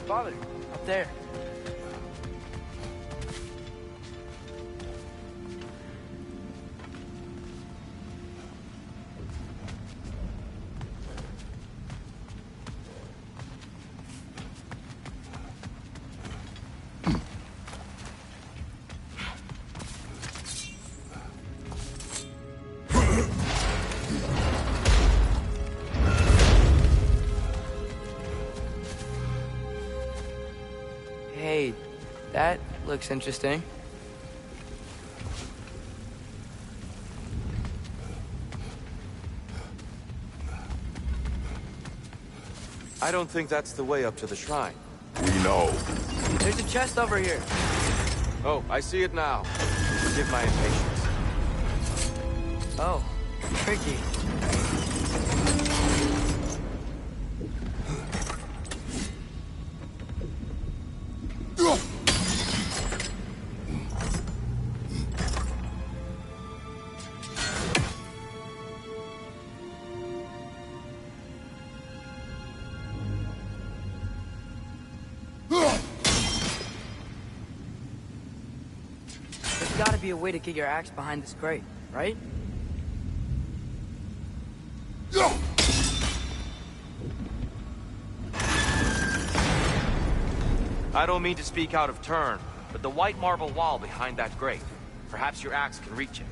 Father, up there. Hey, that looks interesting. I don't think that's the way up to the shrine. We know. There's a chest over here. Oh, I see it now. Forgive my impatience. Oh, tricky. There's gotta be a way to get your axe behind this grate, right? I don't mean to speak out of turn, but the white marble wall behind that grate. Perhaps your axe can reach it.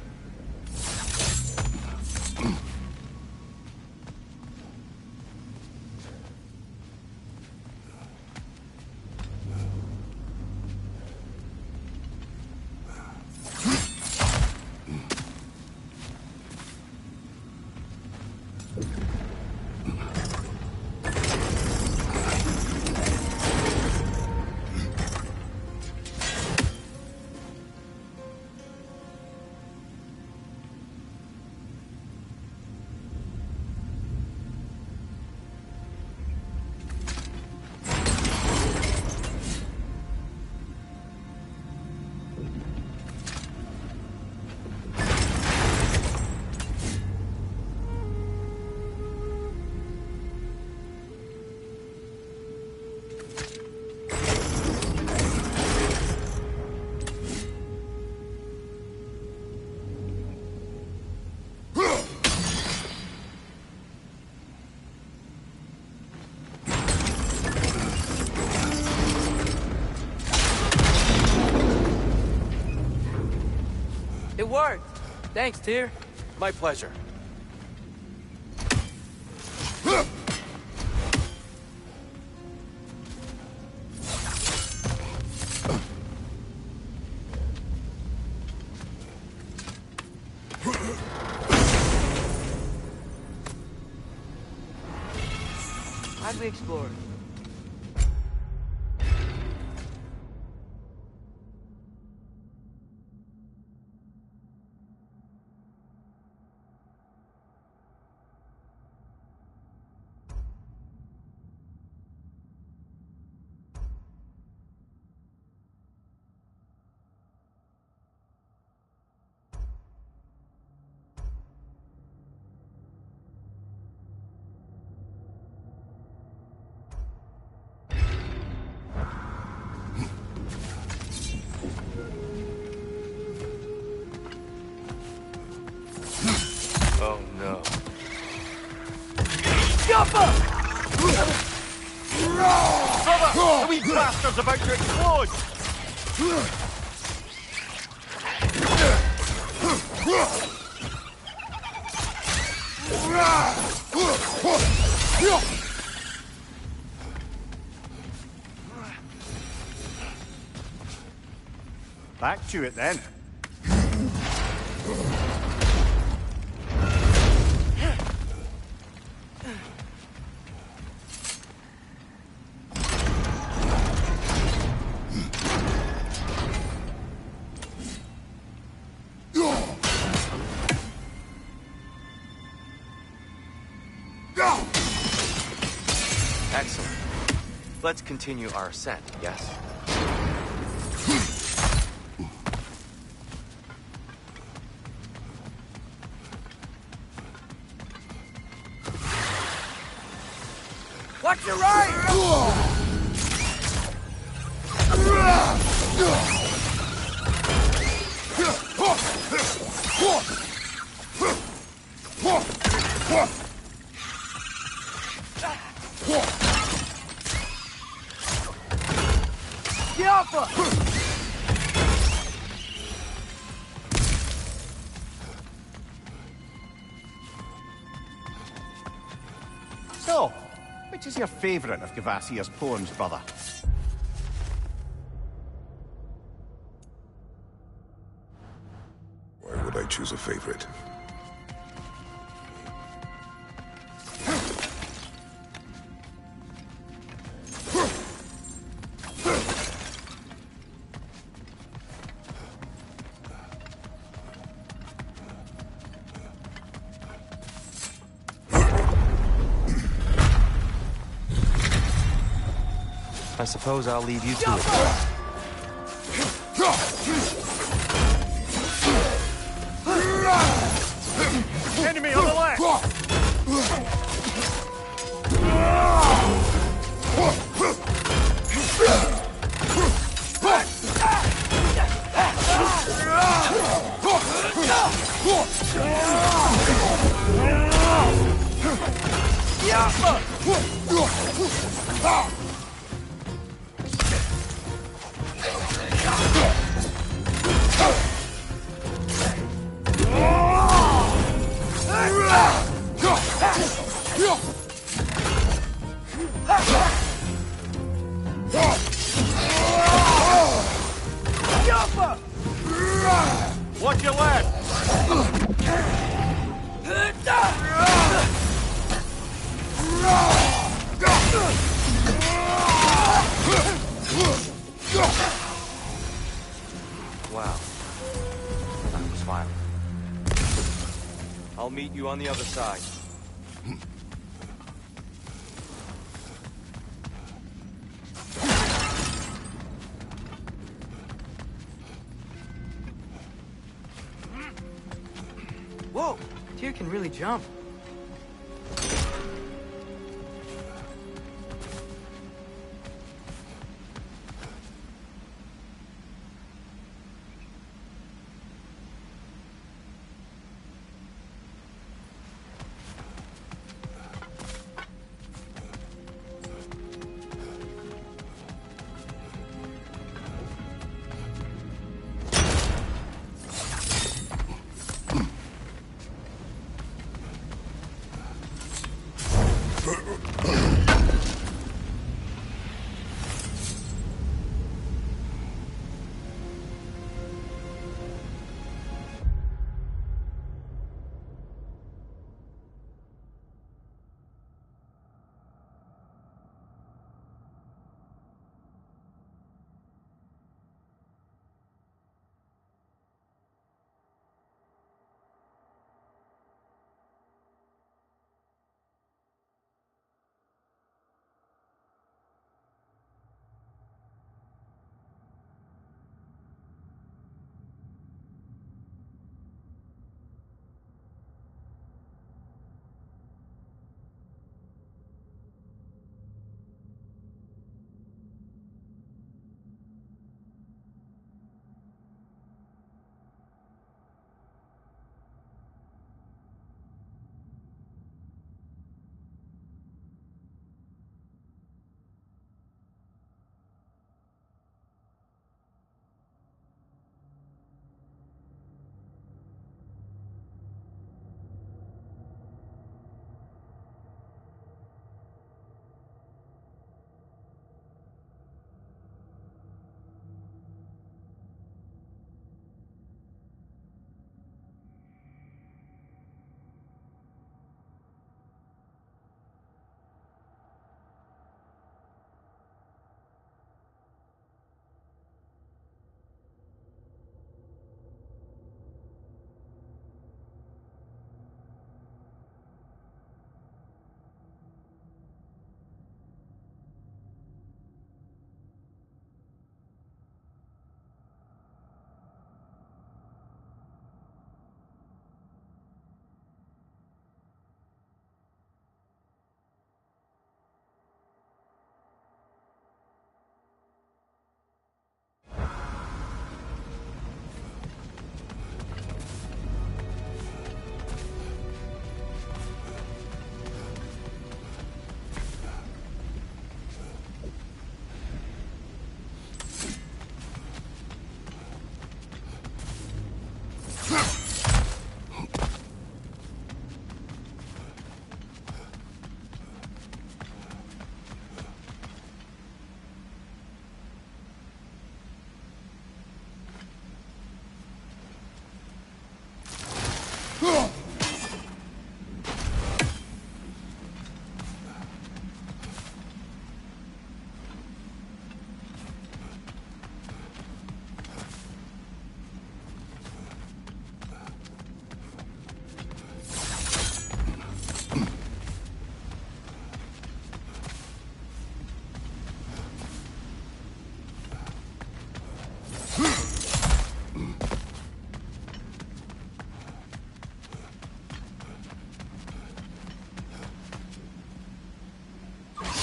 It worked. Thanks, Tyr. My pleasure. How'd we explore? Oh no. Jumper! Brother! The wee bastard's about to explode! Back to it then. Excellent. Let's continue our ascent, yes? Watch your right! Get off her! So, which is your favourite of Gavassia's poems, brother? Why would I choose a favorite? I suppose I'll leave you to it. Enemy on the left! Watch your left! Wow. That was violent. I'll meet you on the other side. Whoa! Tyr can really jump.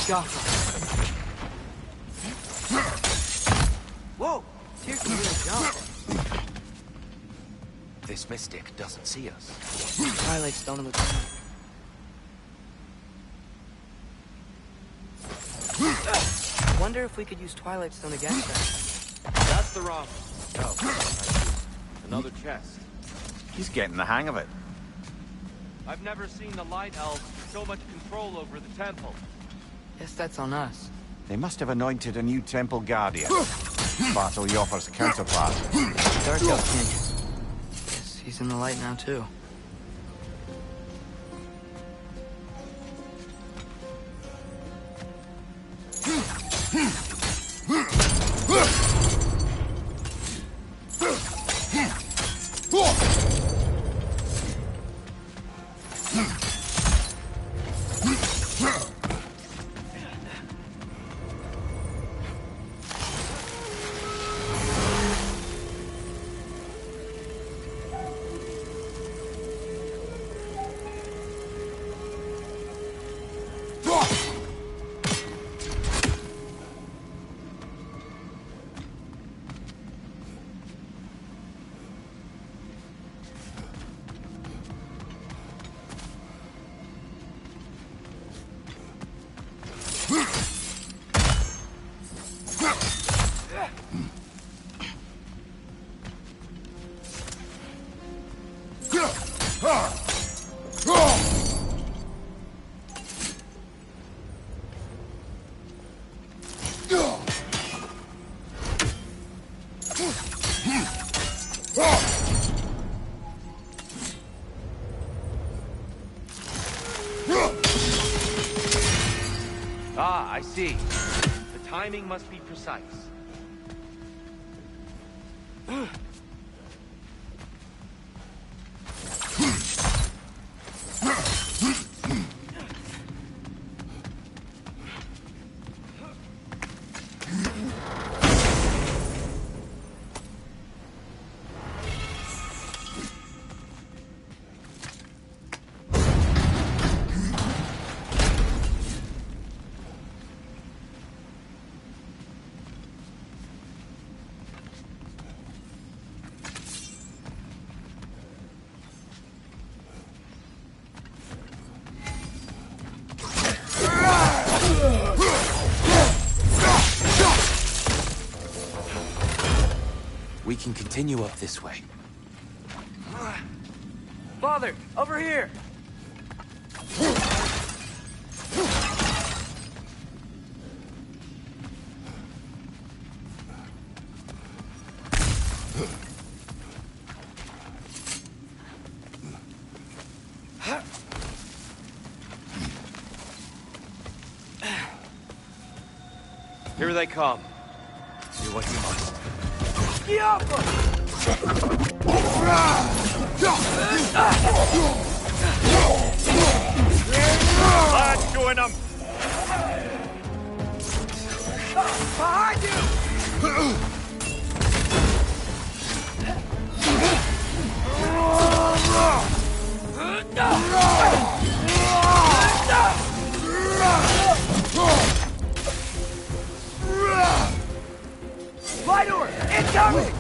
Gotcha. Whoa! Tyr can really jump. This mystic doesn't see us. Twilight Stone in the ground. Wonder if we could use Twilight Stone against them. That's the wrong. Oh, I see. Another chest. He's getting the hang of it. I've never seen the Light Elves with so much control over the temple. Guess that's on us. They must have anointed a new temple guardian. Bartle Yopper's counterpart. Dark Elf King. Guess he's in the light now, too. Ah, I see. The timing must be precise. We can continue up this way. Father, over here! Here they come. Do what you must. Let's join them! Behind you! Lightor! Incoming!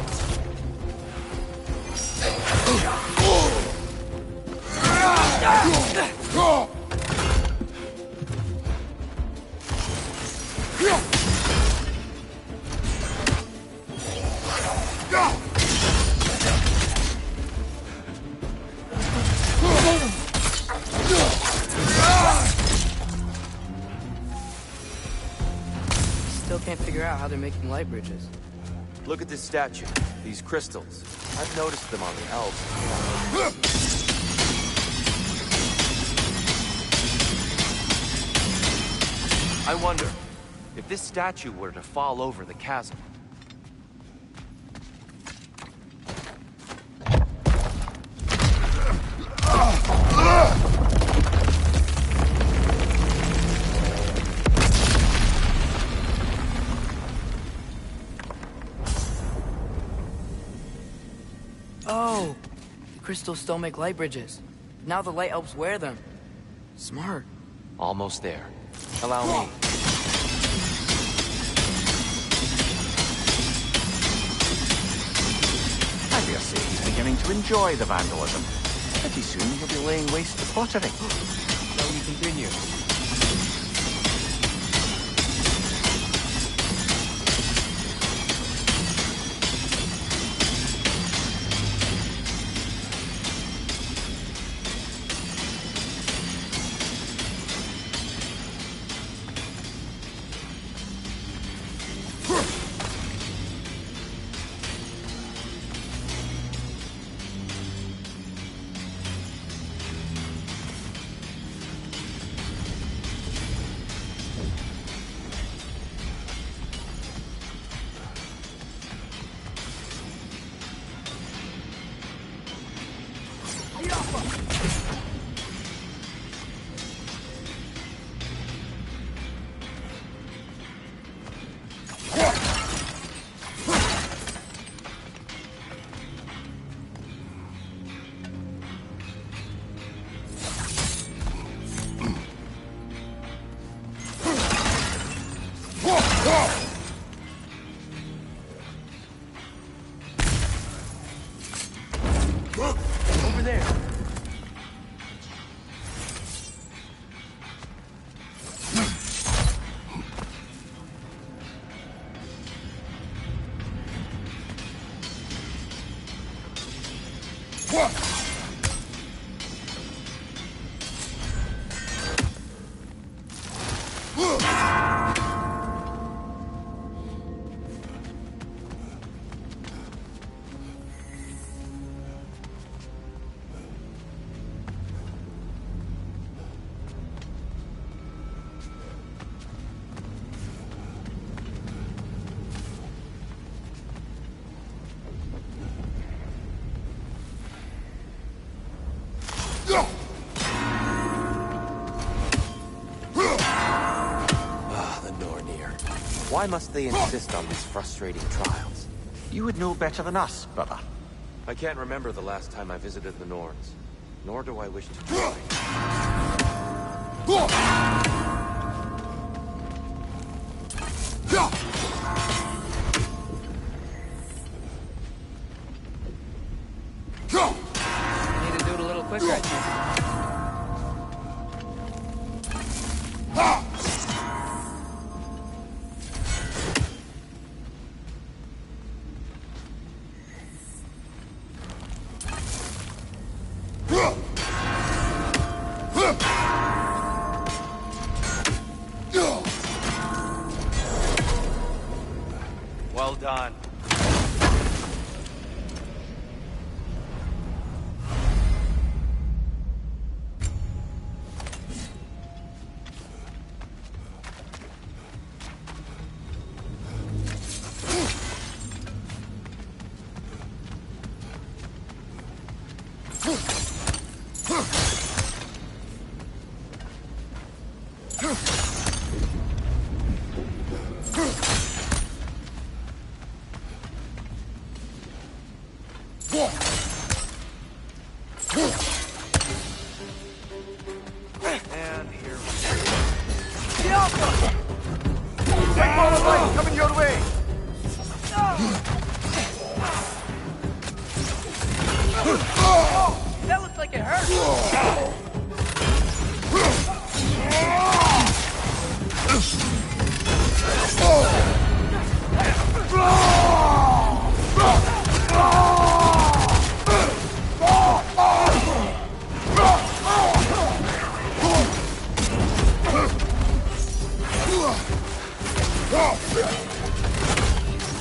Still can't figure out how they're making light bridges. Look at this statue. These crystals. I've noticed them on the elves. I wonder, if this statue were to fall over the chasm. Oh! The crystals still make light bridges. Now the light elves wear them. Smart. Almost there. Allow me. I dare say he's beginning to enjoy the vandalism. Pretty soon he'll be laying waste to pottery. So you continue. Over there. Why must they insist on these frustrating trials? You would know better than us, brother. I can't remember the last time I visited the Norns, nor do I wish to try. Need to do it a little quicker, I think. Well done. And here we go. Take all the light coming your way! That looks like it hurt.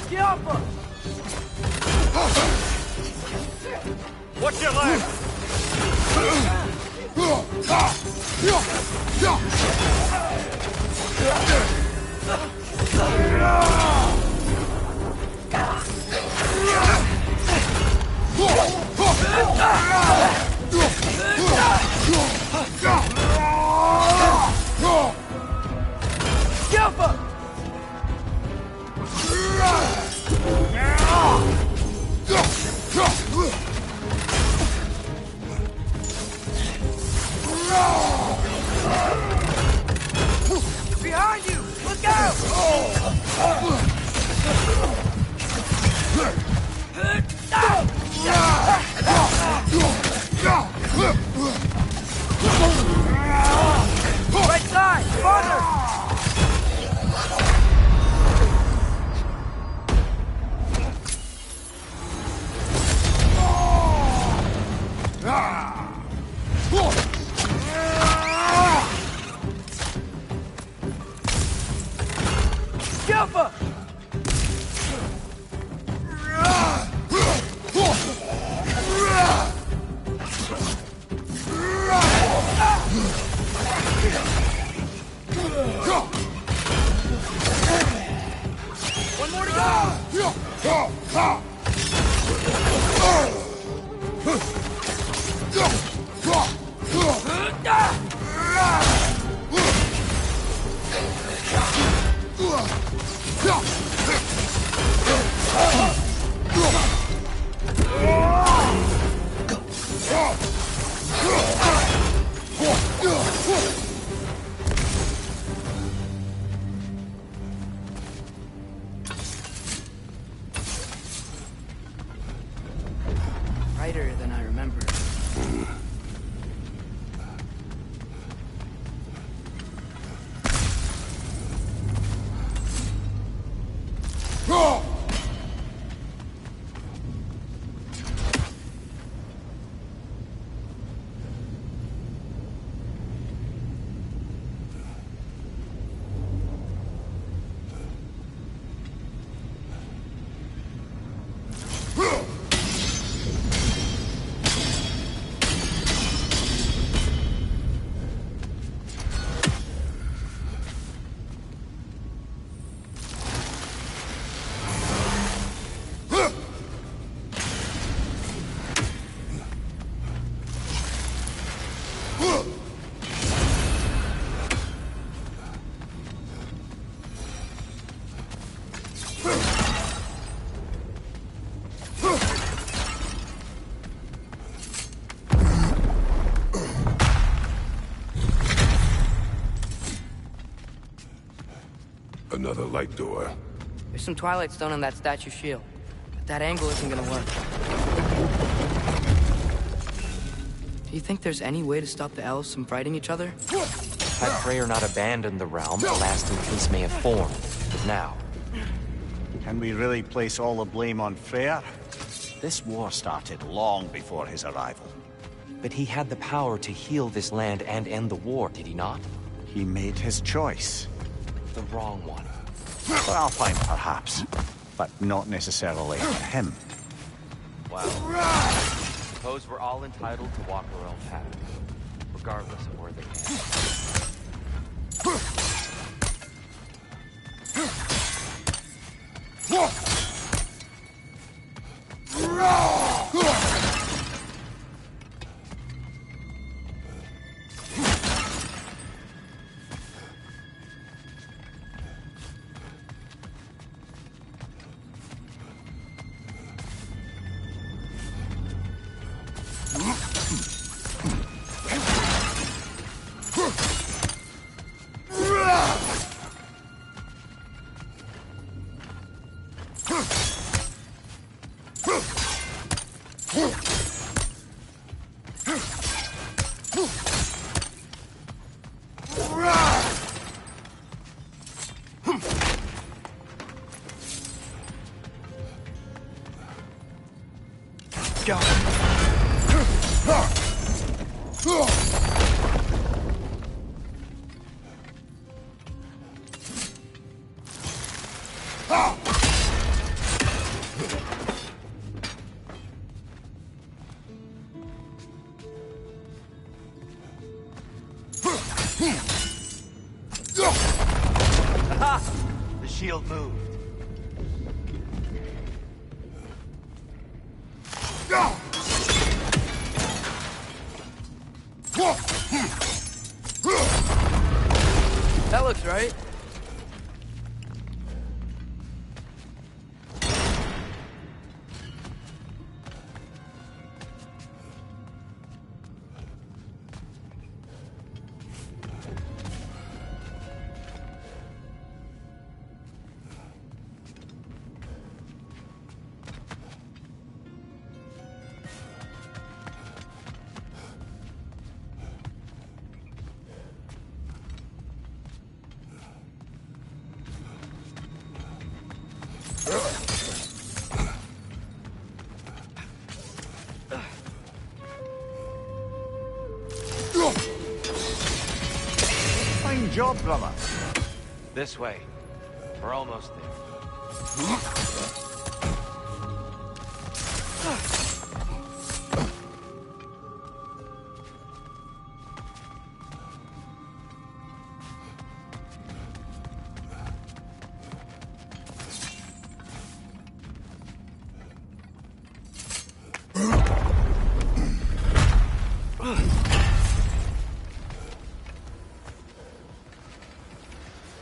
Get off her! Watch your leg! Get off her! brighter than I remember. Another light door. There's some Twilight Stone on that statue shield, but that angle isn't gonna work. Do you think there's any way to stop the elves from fighting each other? Had Freyr not abandoned the realm, a lasting peace may have formed. But now, Can we really place all the blame on Freyr? This war started long before his arrival. but he had the power to heal this land and end the war, did he not? He made his choice. The wrong one. Well, fine, perhaps. But not necessarily for him. Well, suppose we're all entitled to walk our own path, regardless of where they The shield moved. That looks right. Fine job, brother. This way. We're almost there.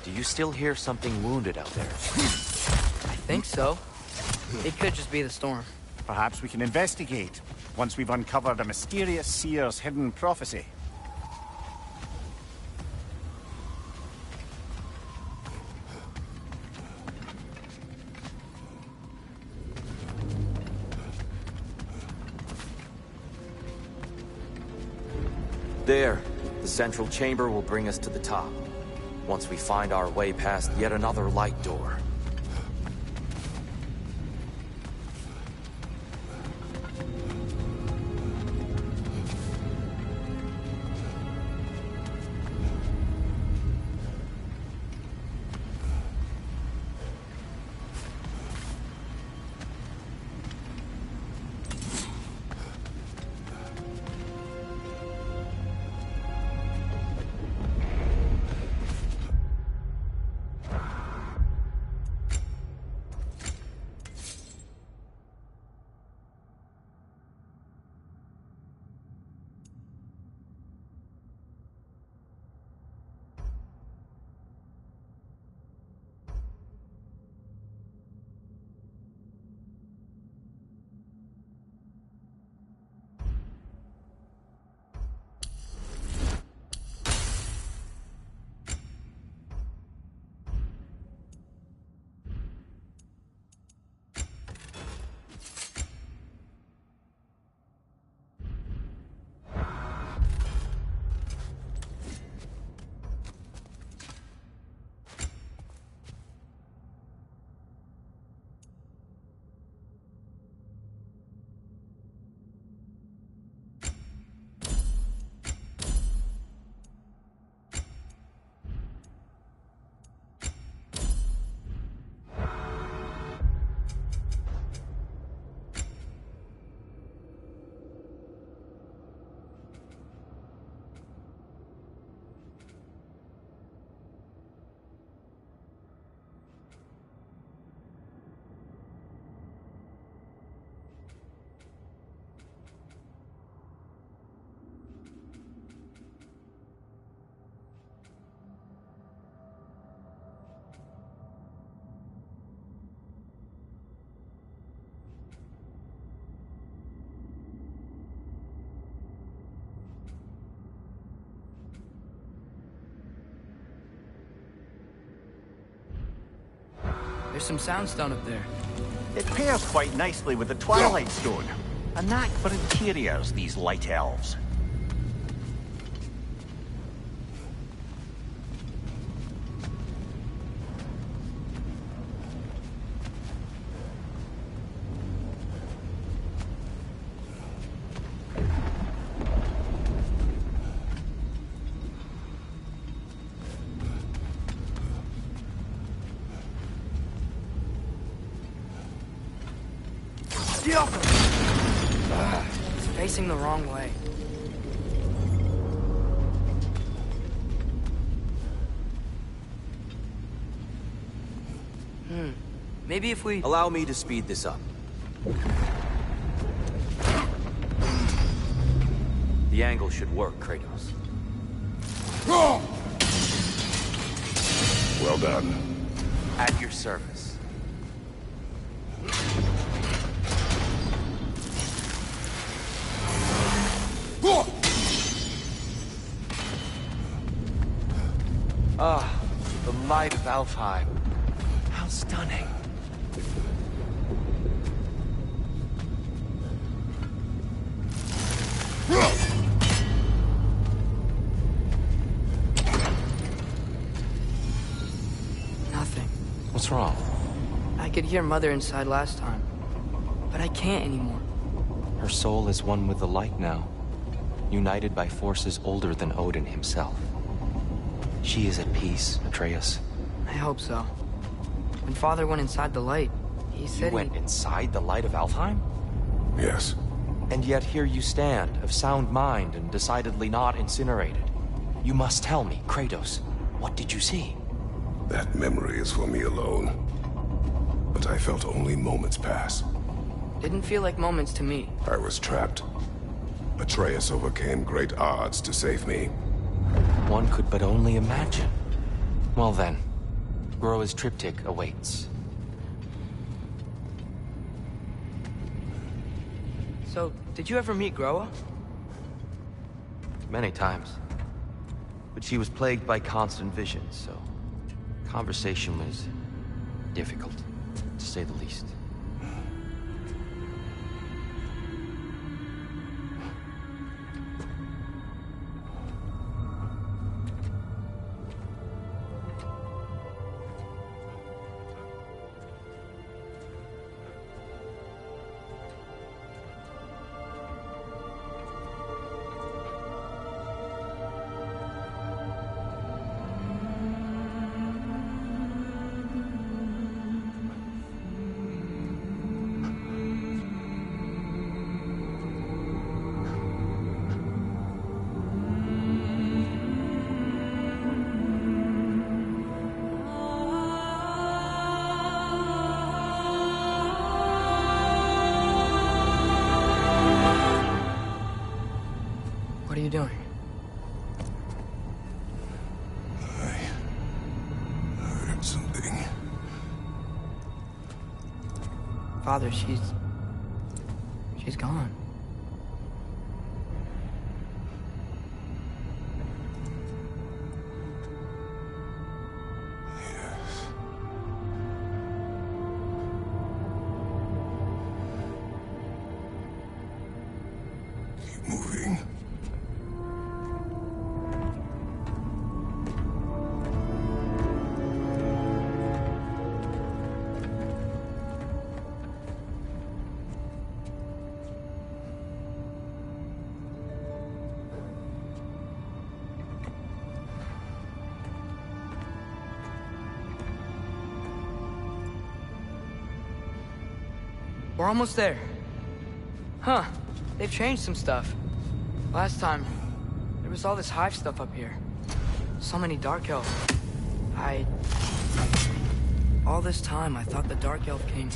Do you still hear something wounded out there? I think so. It could just be the storm. Perhaps we can investigate, once we've uncovered a mysterious seer's hidden prophecy. There, the central chamber will bring us to the top. Once we find our way past yet another light door. There's some soundstone up there. It pairs quite nicely with the Twilight Stone. A knack for interiors, these light elves. It's facing the wrong way. Maybe if we... Allow me to speed this up. The angle should work, Kratos. Well done. At your service. Ah, the might of Alfheim. How stunning. Nothing. What's wrong? I could hear Mother inside last time, but I can't anymore. Her soul is one with the light now, united by forces older than Odin himself. She is at peace, Atreus. I hope so. When Father went inside the light, he said You went inside the light of Alfheim? Yes. And yet here you stand, of sound mind and decidedly not incinerated. You must tell me, Kratos, what did you see? That memory is for me alone. But I felt only moments pass. Didn't feel like moments to me. I was trapped. Atreus overcame great odds to save me. One could but only imagine. Well then, Groa's triptych awaits. So, did you ever meet Groa? Many times. But she was plagued by constant visions, so conversation was difficult, to say the least. are you doing? I heard something. Father, she's gone. Moving. We're almost there. Huh. They've changed some stuff. Last time, there was all this hive stuff up here. So many Dark Elves. All this time, I thought the Dark Elf King...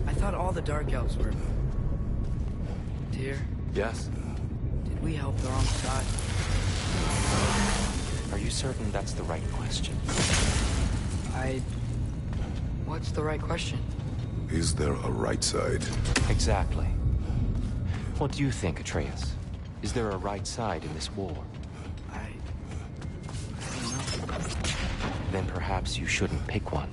I thought all the Dark Elves were... Dear, Yes? did we help the wrong side? Are you certain that's the right question? What's the right question? Is there a right side? Exactly. What do you think, Atreus? Is there a right side in this war? I don't know. Then perhaps you shouldn't pick one.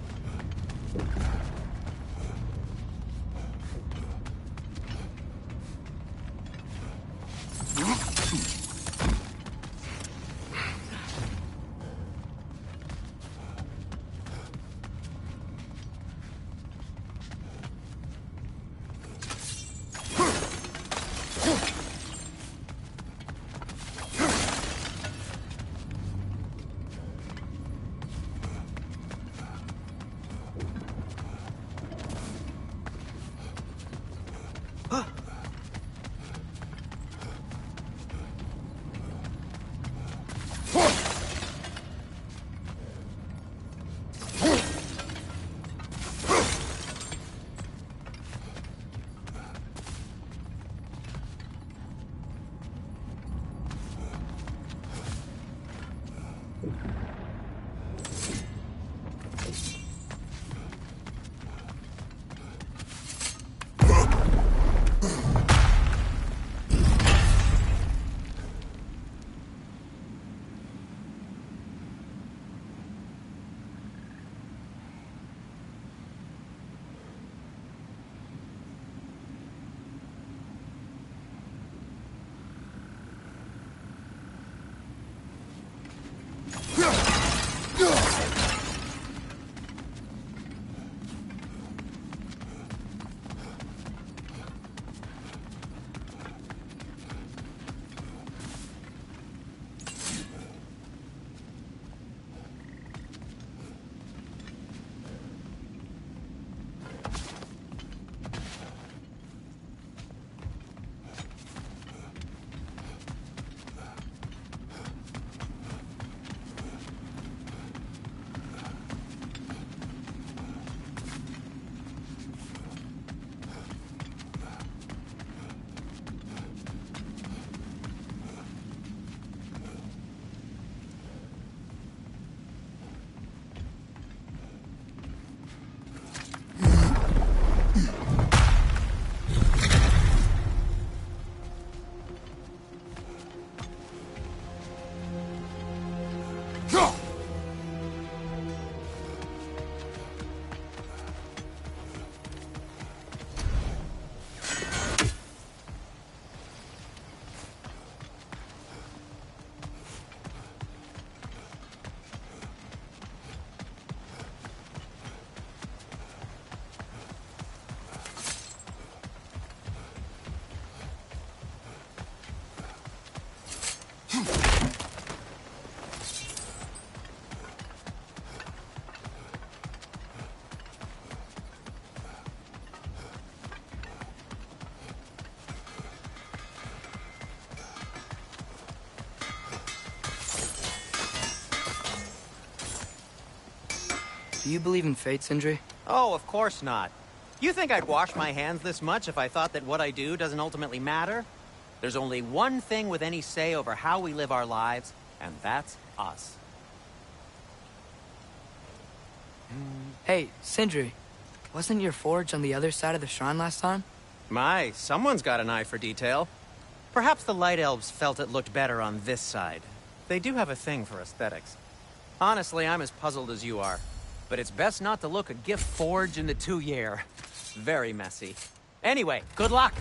Do you believe in fate, Sindri? Oh, of course not. You think I'd wash my hands this much if I thought that what I do doesn't ultimately matter? There's only one thing with any say over how we live our lives, and that's us. Hey, Sindri, wasn't your forge on the other side of the shrine last time? My, someone's got an eye for detail. Perhaps the Light Elves felt it looked better on this side. They do have a thing for aesthetics. Honestly, I'm as puzzled as you are. But it's best not to look a gift forge in the 2-year. Very messy. Anyway, good luck!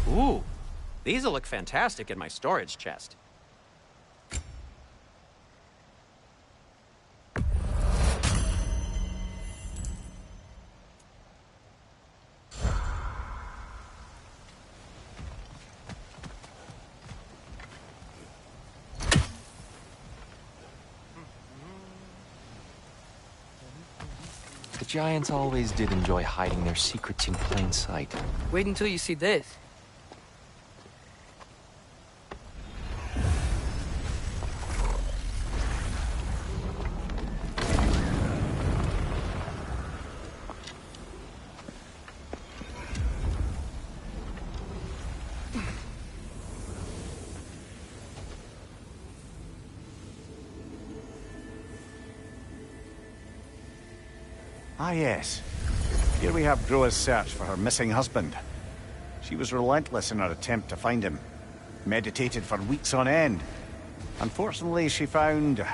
Ooh, these'll look fantastic in my storage chest. The giants always did enjoy hiding their secrets in plain sight. Wait until you see this. Ah, yes. Here we have Groa's search for her missing husband. She was relentless in her attempt to find him. Meditated for weeks on end. Unfortunately, she found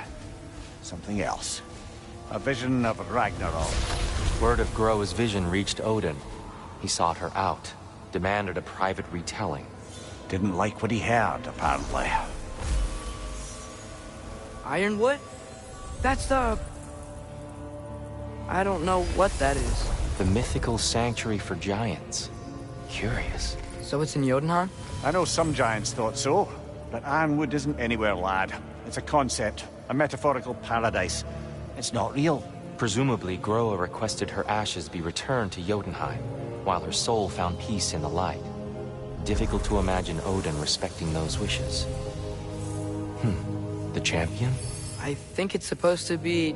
something else. A vision of Ragnarok. Word of Groa's vision reached Odin. He sought her out, demanded a private retelling. Didn't like what he heard, apparently. Ironwood? That's the... I don't know what that is. The mythical sanctuary for giants. Curious. So it's in Jotunheim? I know some giants thought so, but Ironwood isn't anywhere, lad. It's a concept, a metaphorical paradise. It's not real. Presumably, Groa requested her ashes be returned to Jotunheim, while her soul found peace in the light. Difficult to imagine Odin respecting those wishes. The champion? I think it's supposed to be...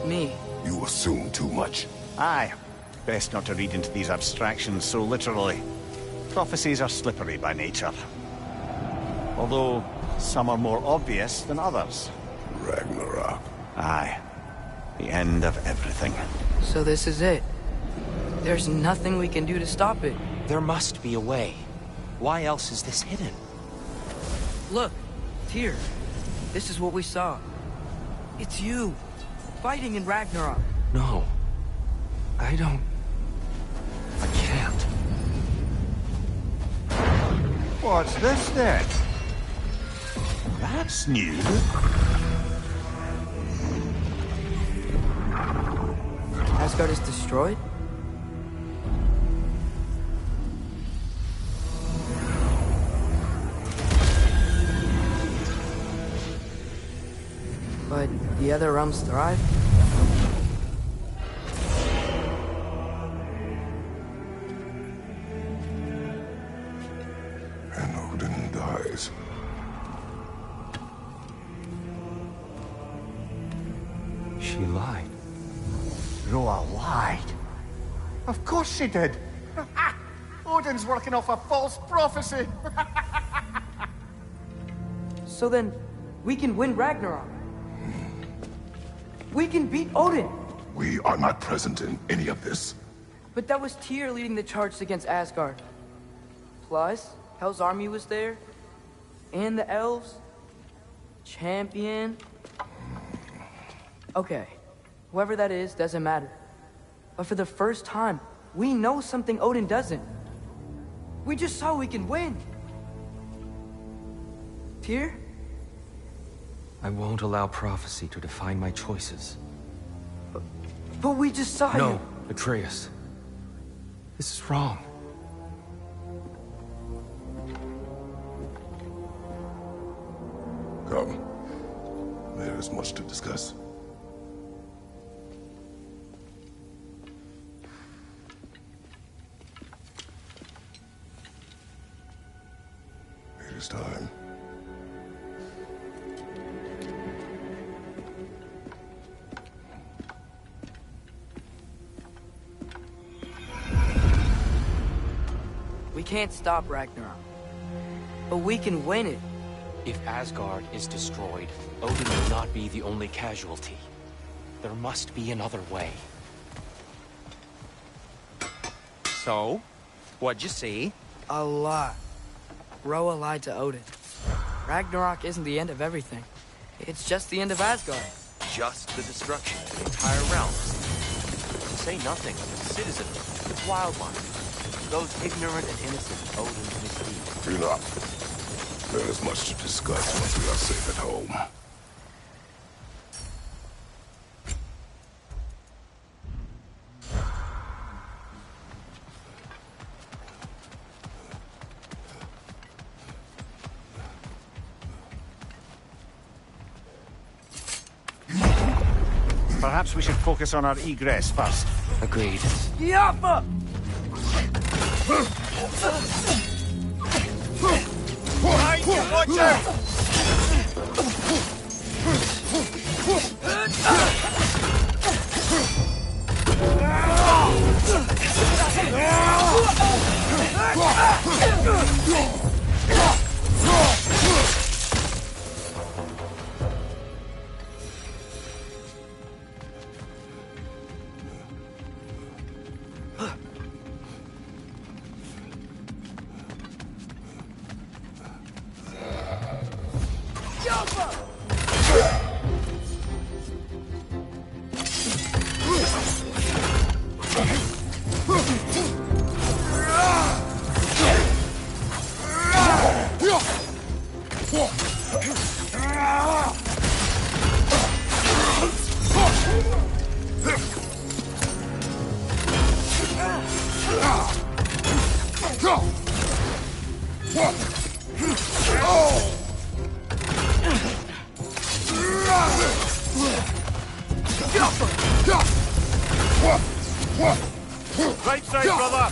me. You assume too much. Aye. Best not to read into these abstractions so literally. Prophecies are slippery by nature. Although, some are more obvious than others. Ragnarok. Aye. The end of everything. So this is it. There's nothing we can do to stop it. There must be a way. Why else is this hidden? Look, Tyr. This is what we saw. It's you. Fighting in Ragnarok. No. I don't... I can't. What's this then? That's new. Asgard is destroyed? But the other realms thrive? And Odin dies. She lied. Roa lied. Of course she did. Odin's working off a false prophecy. So then, we can win Ragnarok. We can beat Odin. We are not present in any of this. But that was Tyr leading the charge against Asgard. Plus, Hell's army was there. And the elves. Champion. Okay. Whoever that is, doesn't matter. But for the first time, we know something Odin doesn't. We just saw we can win. Tyr? I won't allow prophecy to define my choices. But we just saw No, you. Atreus. This is wrong. Come. There is much to discuss. It is time. We can't stop Ragnarok. But we can win it. If Asgard is destroyed, Odin will not be the only casualty. There must be another way. So, what'd you see? A lot. Roa lied to Odin. Ragnarok isn't the end of everything. It's just the end of Asgard. Just the destruction of the entire realms. To say nothing of its citizens, its wildlife, those ignorant and innocent of Odin's misdeeds. Enough. There is much to discuss once we are safe at home. Perhaps we should focus on our egress first. Agreed. Yappa! Watch out! Right side, brother!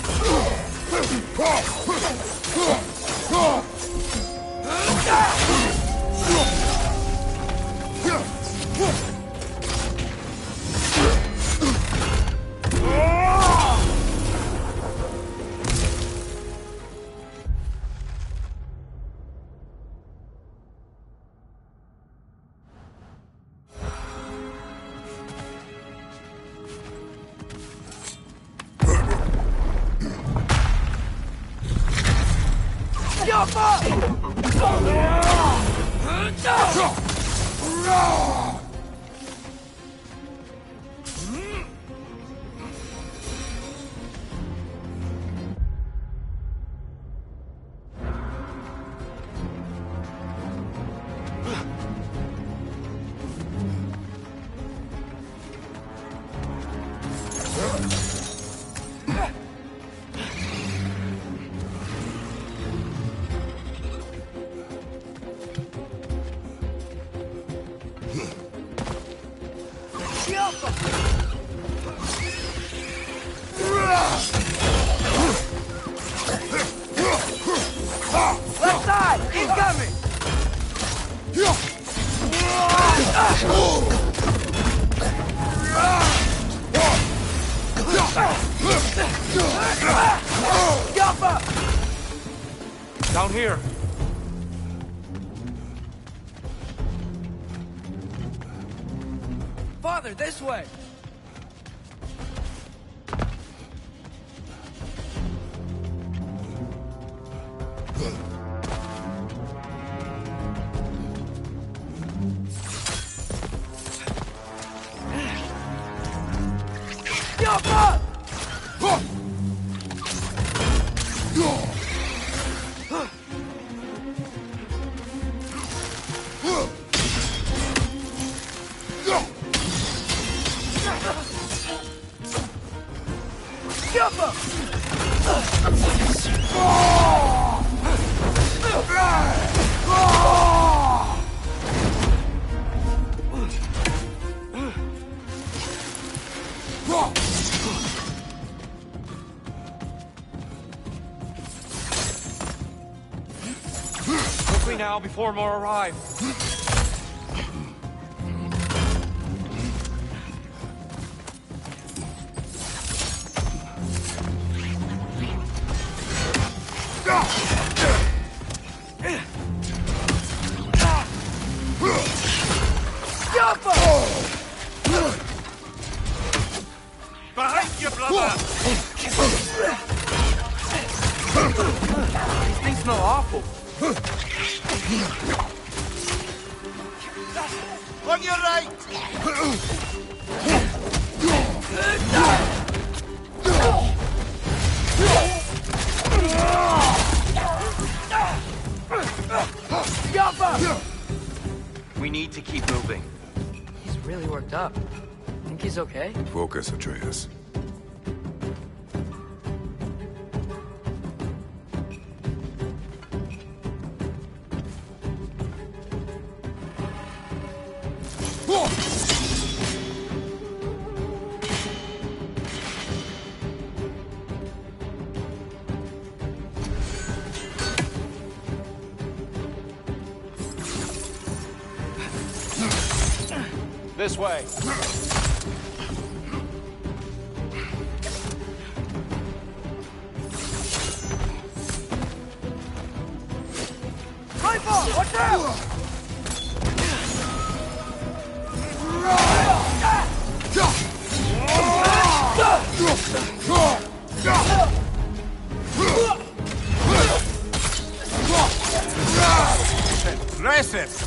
Left side! Incoming! Down here. Father, this way! Quickly now, before more arrive. Behind you, brother! These things smell awful. On your right! We need to keep moving. He's really worked up. Think he's okay? Focus, Atreus. This way. Rifle! Watch out! Impressive!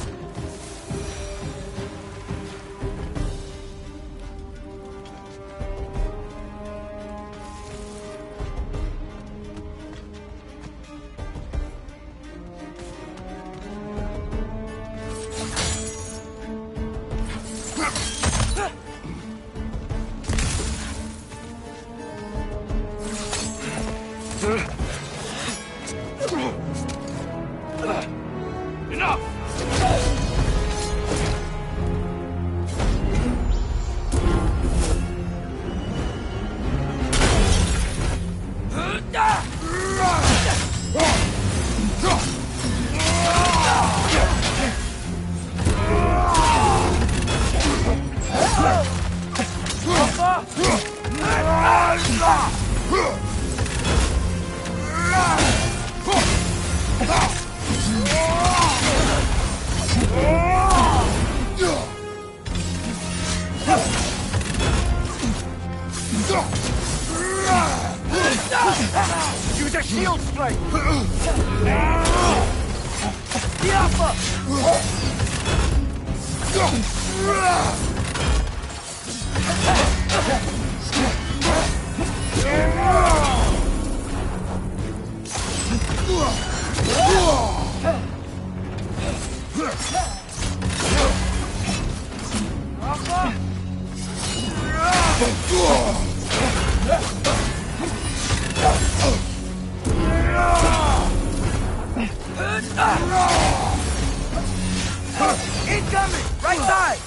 Use a shield strike! Incoming! Right side!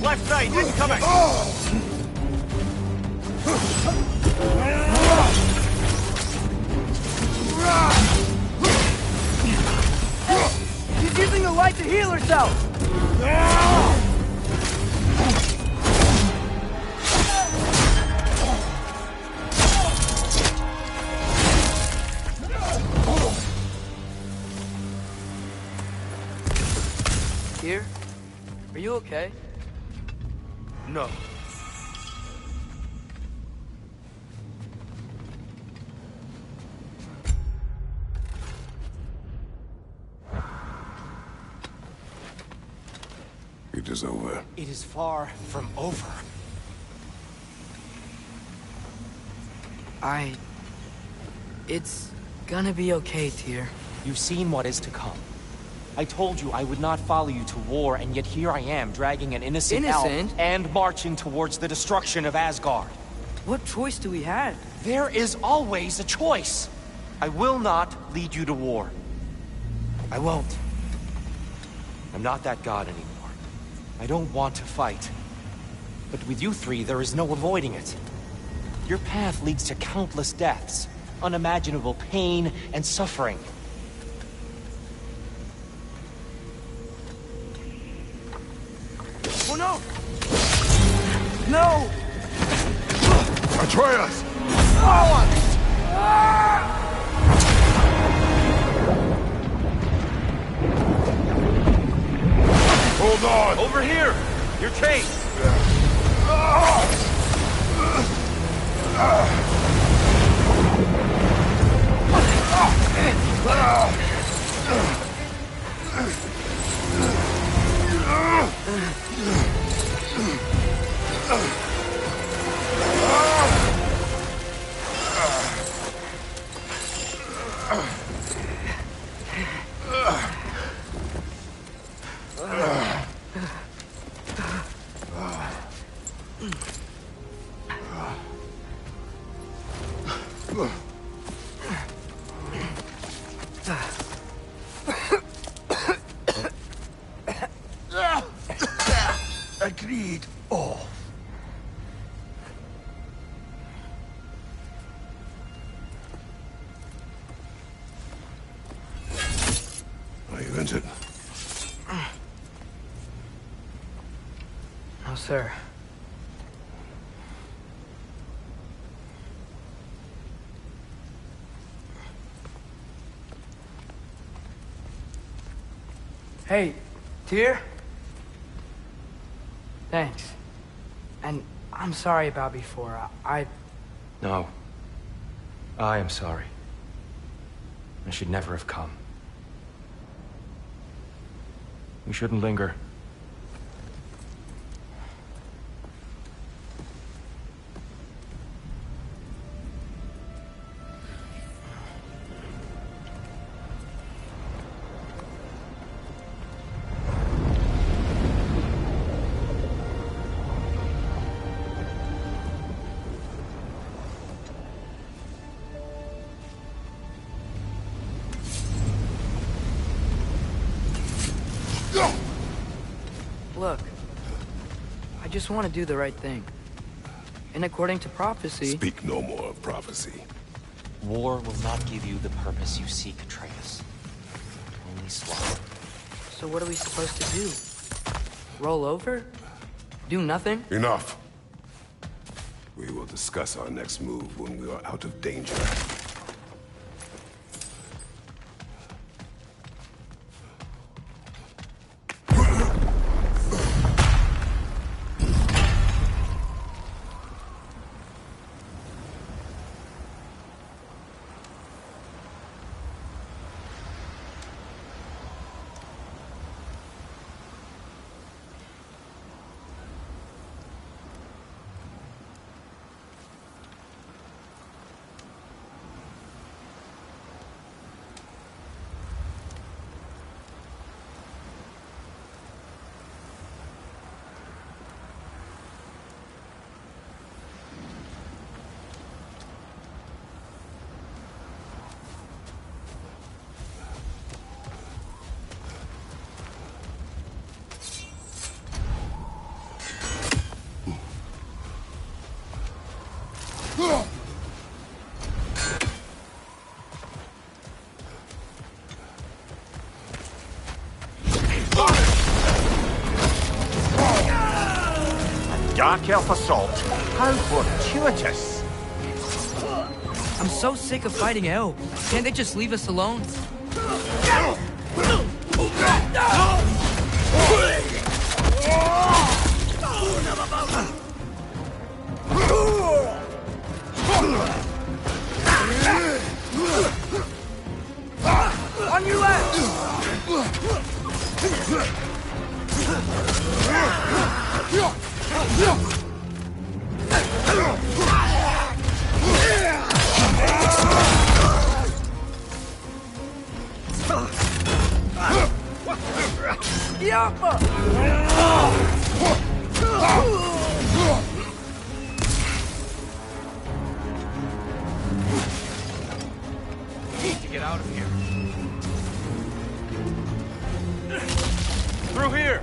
Left side, incoming! She's using the light to heal herself! Here? Are you okay? No. It is over. It is far from over. It's gonna be okay, Tyr. You've seen what is to come. I told you I would not follow you to war, and yet here I am, dragging an innocent elf and marching towards the destruction of Asgard. What choice do we have? There is always a choice. I will not lead you to war. I won't. I'm not that god anymore. I don't want to fight. But with you three, there is no avoiding it. Your path leads to countless deaths, unimaginable pain and suffering. Oh no! No! Atreus! Hold on! Over here! You're chased! Agreed. Oh. Are you injured? No, sir. Hey, Tyr? Thanks. And I'm sorry about before. No. I am sorry. I should never have come. We shouldn't linger. Look, I just want to do the right thing. And according to prophecy... Speak no more of prophecy. War will not give you the purpose you seek, Atreus. Only slaughter. So what are we supposed to do? Roll over? Do nothing? Enough. We will discuss our next move when we are out of danger. Dark Elf assault. How fortuitous. I'm so sick of fighting elves. Can't they just leave us alone? On your left! Need to get out of here. Through here!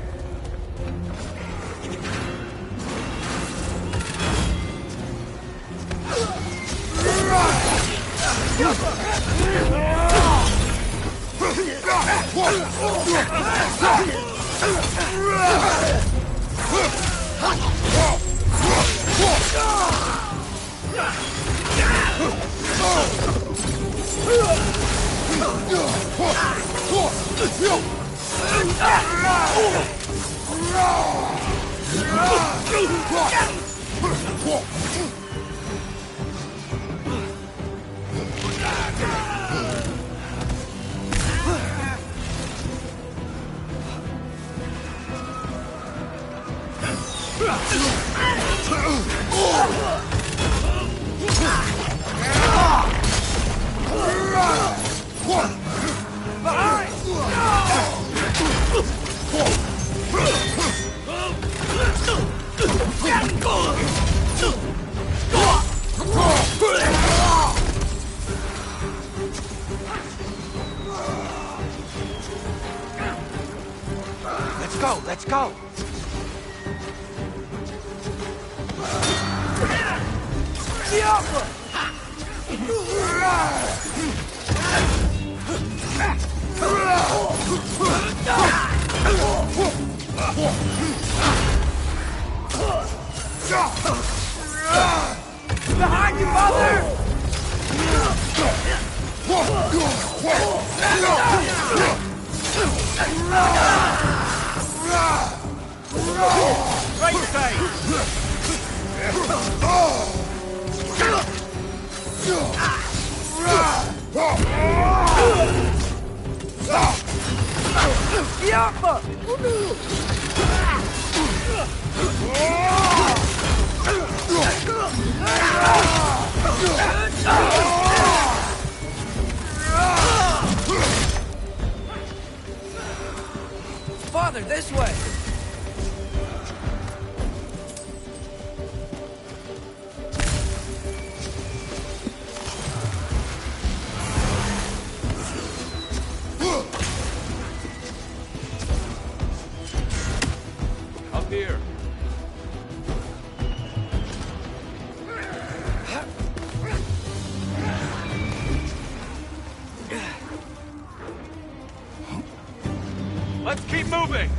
Let's go! Behind you, Mother! Right side! Father, this way! Up here. Let's keep moving!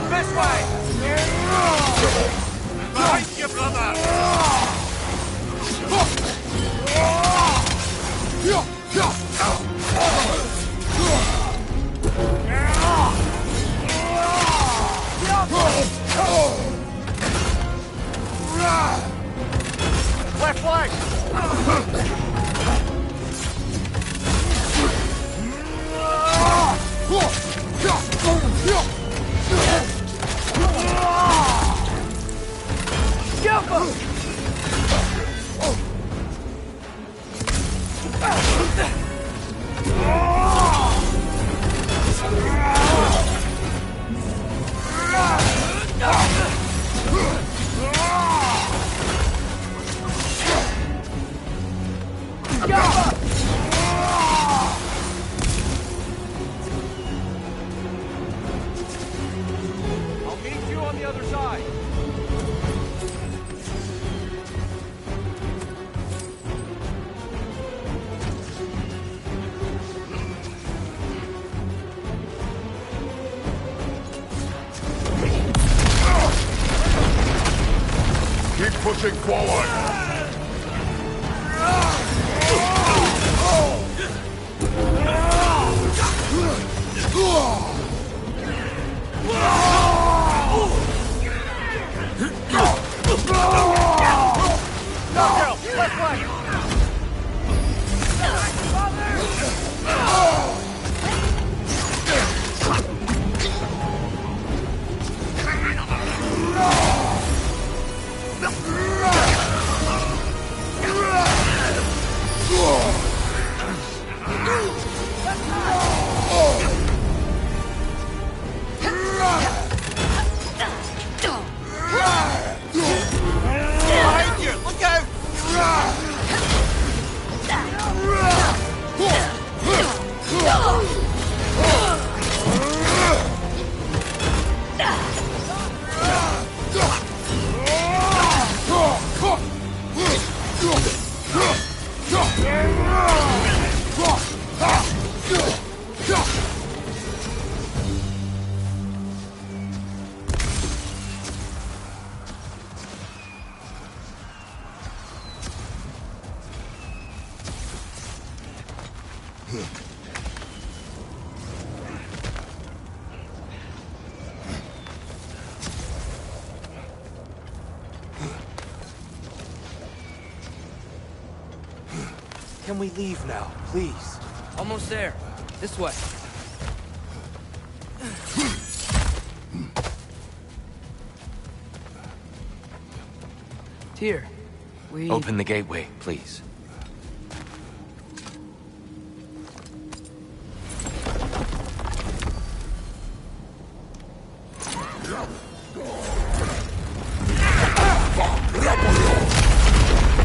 This way! Behind you, brother! Left flank! Jump him! pushing forward! Can we leave now, please? Almost there. This way. Tyr, we... Open the gateway, please.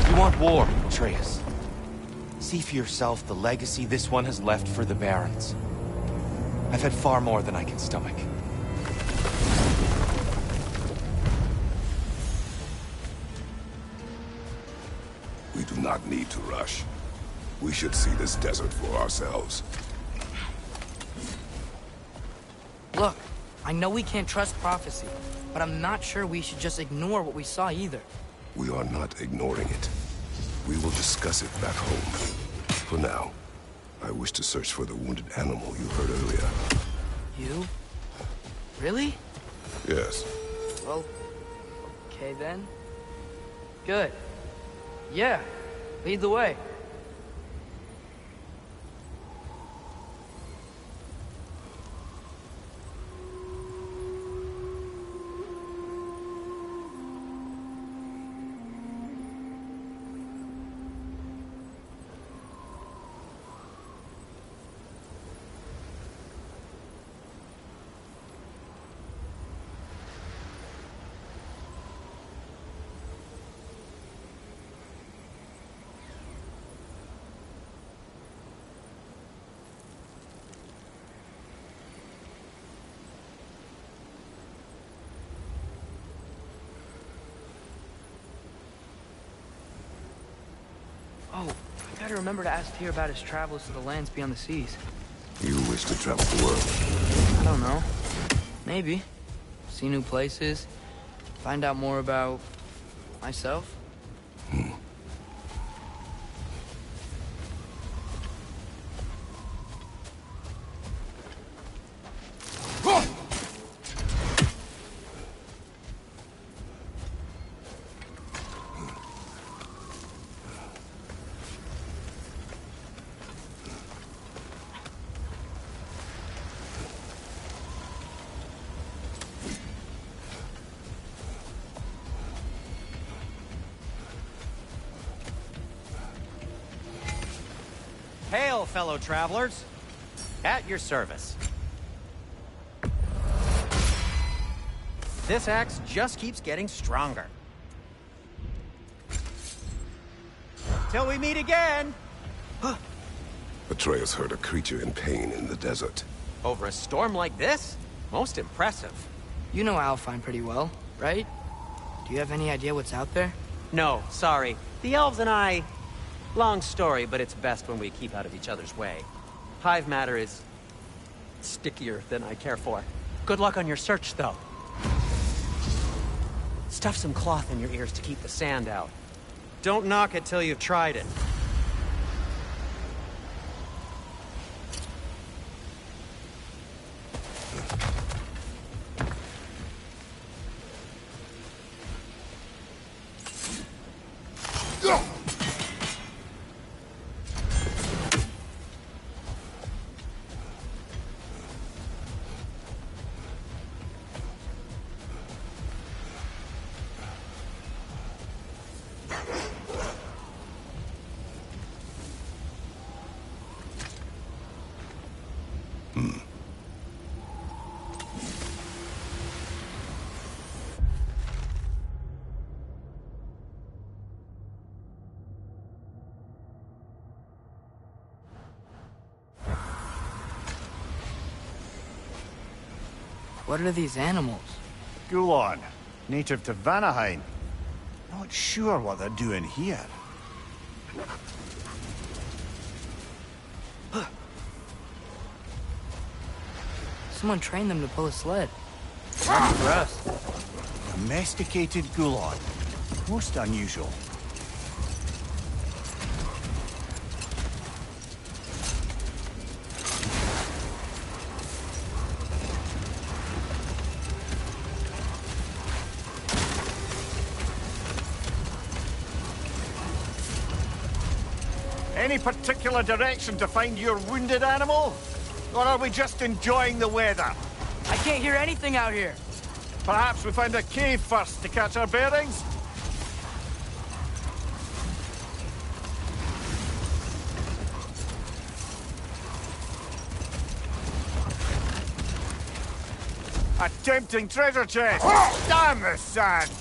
You want war, Atreus. See for yourself the legacy this one has left for the Barons. I've had far more than I can stomach. We do not need to rush. We should see this desert for ourselves. Look, I know we can't trust prophecy, but I'm not sure we should just ignore what we saw either. We are not ignoring it. We will discuss it back home. For now, I wish to search for the wounded animal you heard earlier. You? Really? Yes. Well, okay then. Good. Yeah, lead the way. Oh, I gotta remember to ask Tyr about his travels to the lands beyond the seas. You wish to travel the world? I don't know. Maybe. See new places. Find out more about... myself. Hail, fellow travelers. At your service. This axe just keeps getting stronger. Till we meet again! Atreus heard a creature in pain in the desert. Over a storm like this? Most impressive. You know Alfheim pretty well, right? Do you have any idea what's out there? No, sorry. The elves and I... Long story, but it's best when we keep out of each other's way. Hive matter is... stickier than I care for. Good luck on your search, though. Stuff some cloth in your ears to keep the sand out. Don't knock it till you've tried it. What are these animals? Gulon, native to Vanaheim. Not sure what they're doing here. Someone trained them to pull a sled. Lucky for us. Domesticated Gulon. Most unusual. Any particular direction to find your wounded animal? Or are we just enjoying the weather? I can't hear anything out here. Perhaps we find a cave first to catch our bearings? A tempting treasure chest! Damn the sand!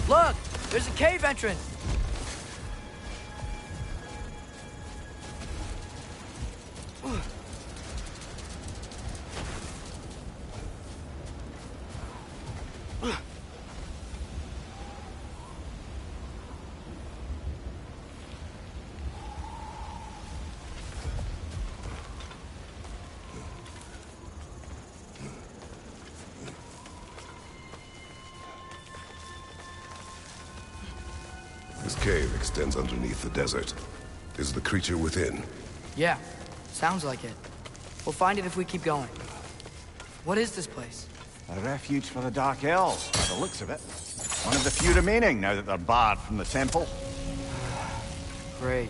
Look! There's a cave entrance! This cave extends underneath the desert. Is the creature within? Yeah, sounds like it. We'll find it if we keep going. What is this place? A refuge for the Dark Elves, by the looks of it. One of the few remaining now that they're barred from the temple. Great.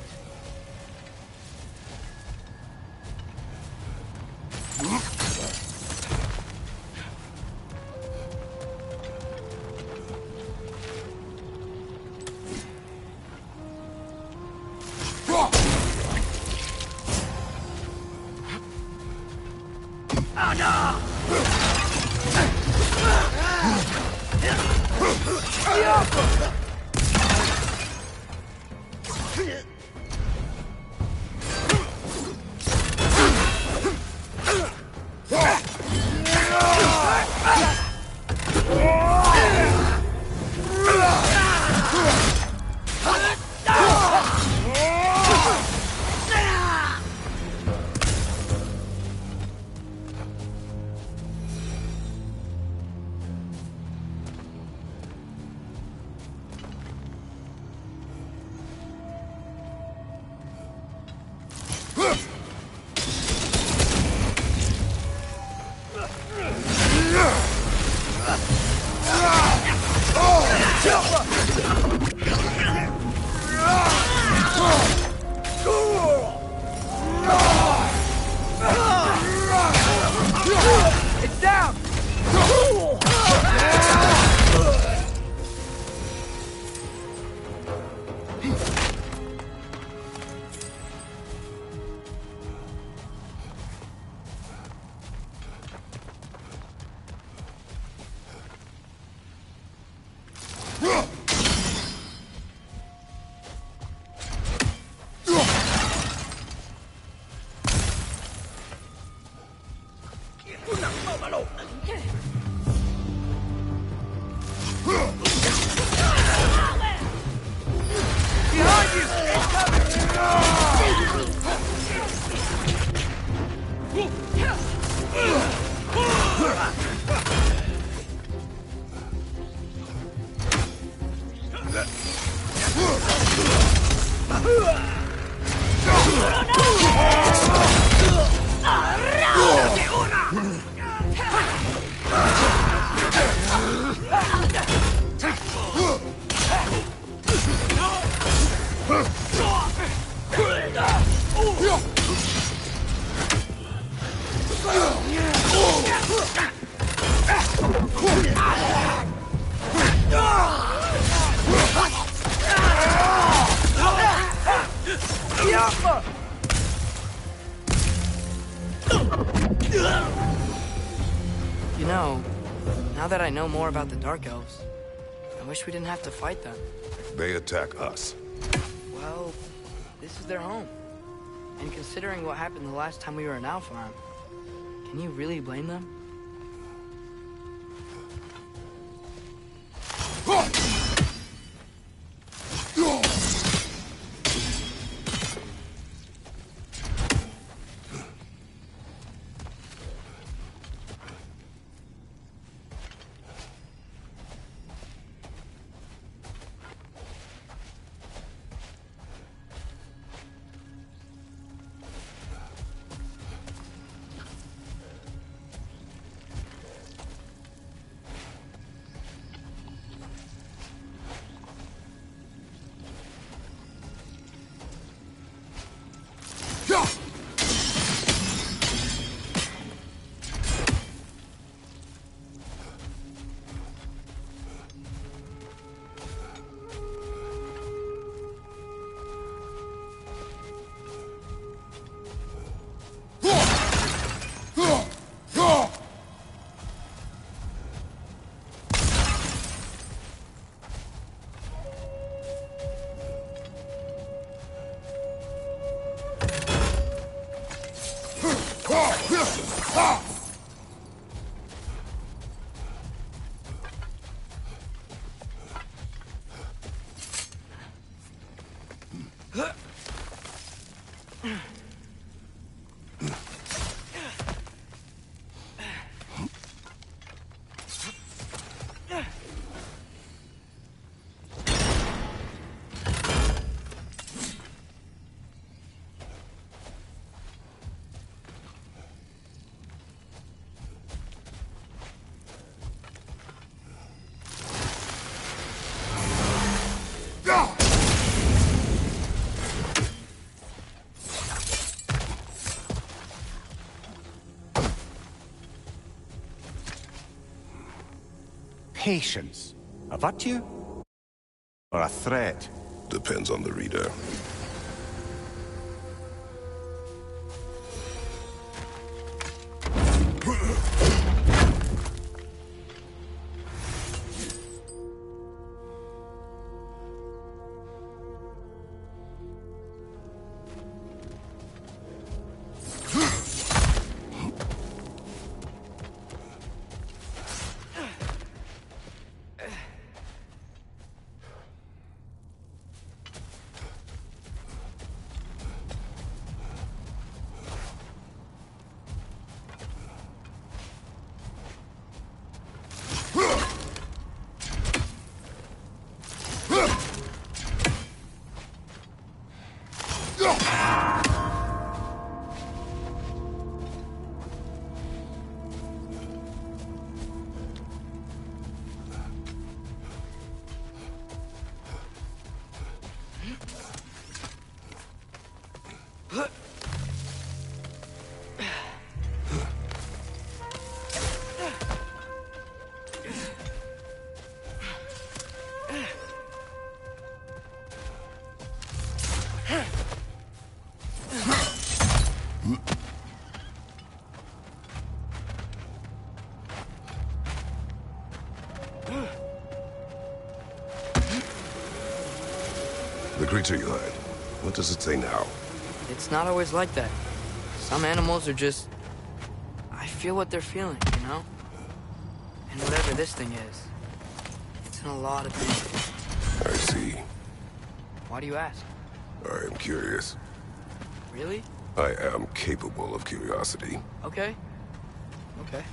It's down! You know, now that I know more about the Dark Elves, I wish we didn't have to fight them. They attack us. Well, this is their home. And considering what happened the last time we were in Alfarm, can you really blame them? Patience. A virtue? Or a threat? Depends on the reader. The creature you heard, what does it say now? It's not always like that. Some animals are just... I feel what they're feeling, you know? And whatever this thing is, it's in a lot of pain. I see. Why do you ask? I am curious. Really? I am capable of curiosity. Okay. Okay.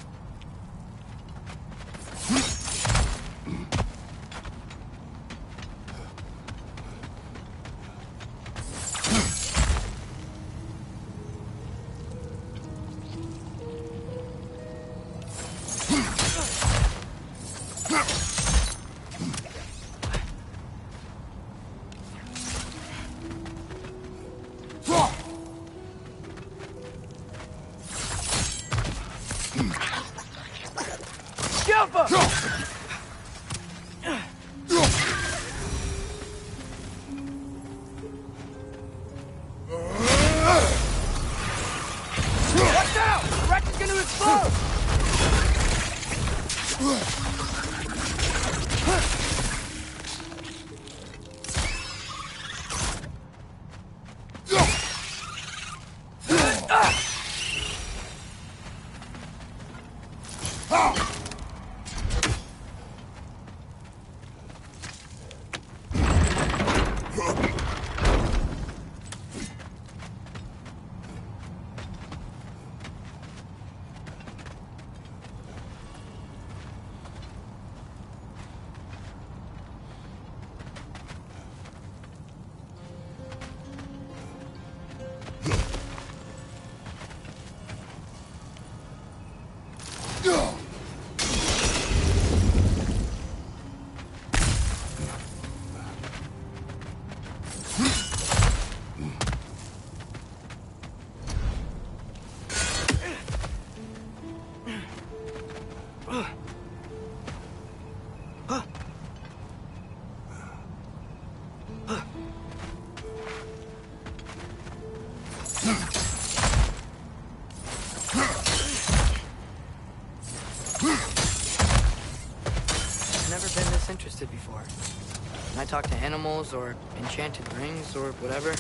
Never been this interested before. When I talk to animals or enchanted rings or whatever.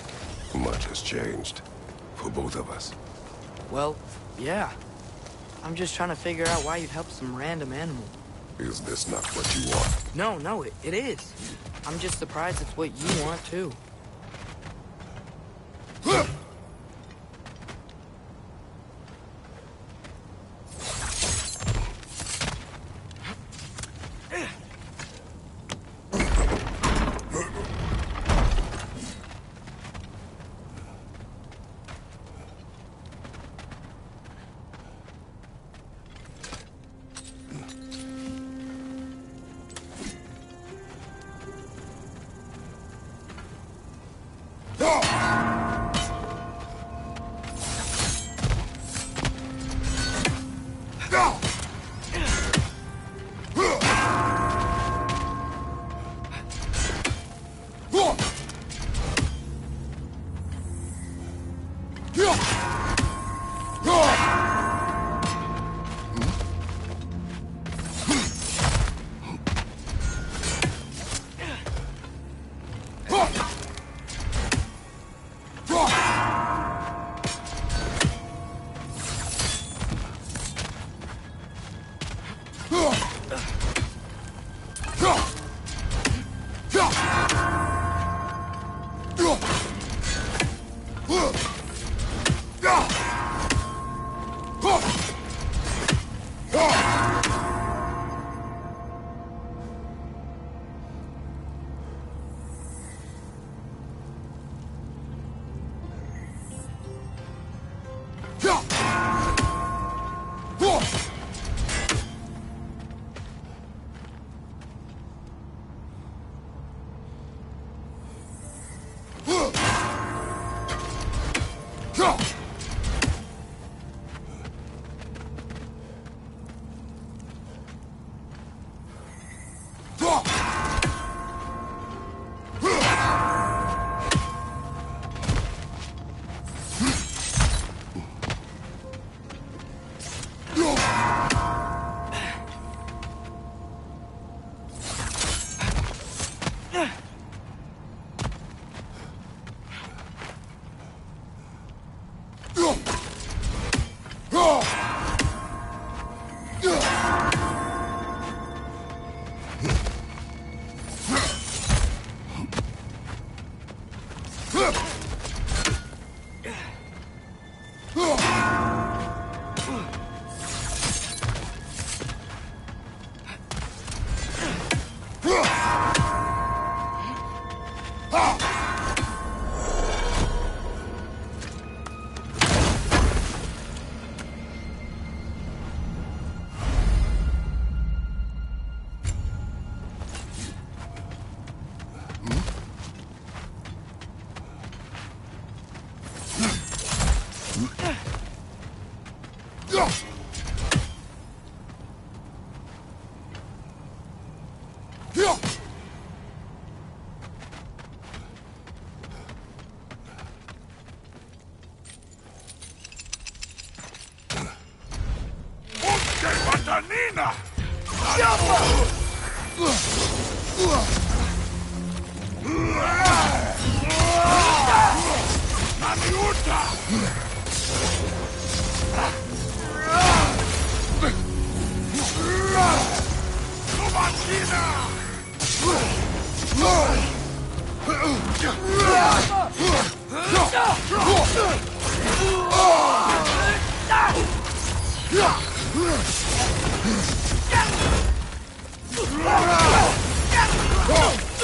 Much has changed. For both of us. Well, yeah. I'm just trying to figure out why you'd help some random animal. Is this not what you want? No, it is. I'm just surprised it's what you want, too.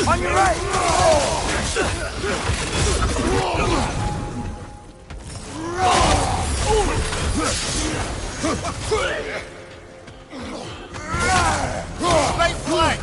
On your right! Right flank!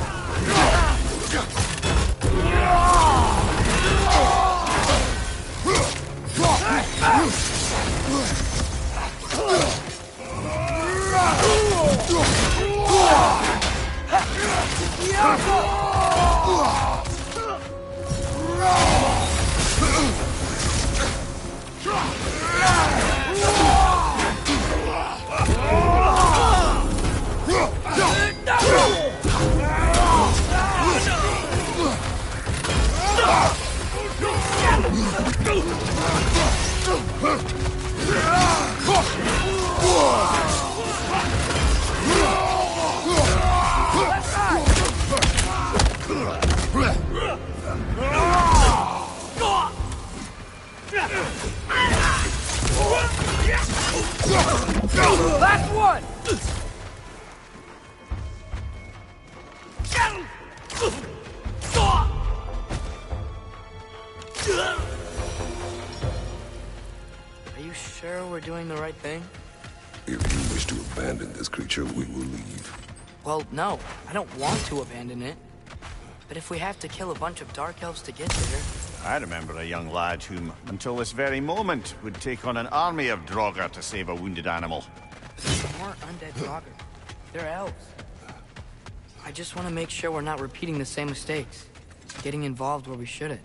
Last one! Are you sure we're doing the right thing? If you wish to abandon this creature, we will leave. Well, no. I don't want to abandon it. But if we have to kill a bunch of Dark Elves to get there... I remember a young lad whom, until this very moment, would take on an army of Draugr to save a wounded animal. These aren't undead Draugr. They're elves. I just want to make sure we're not repeating the same mistakes. Getting involved where we shouldn't.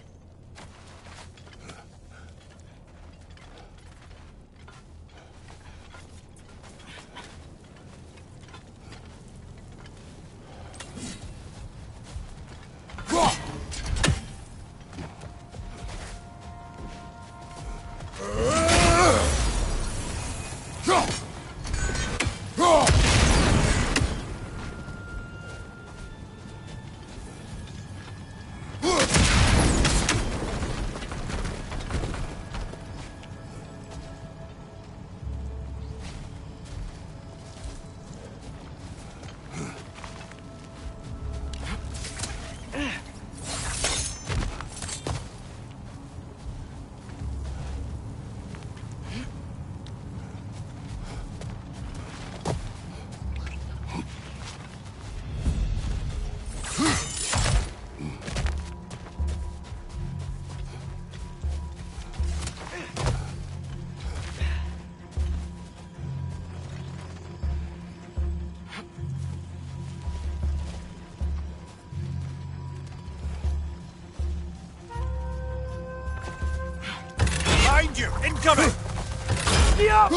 Behind you! Incoming! Me up!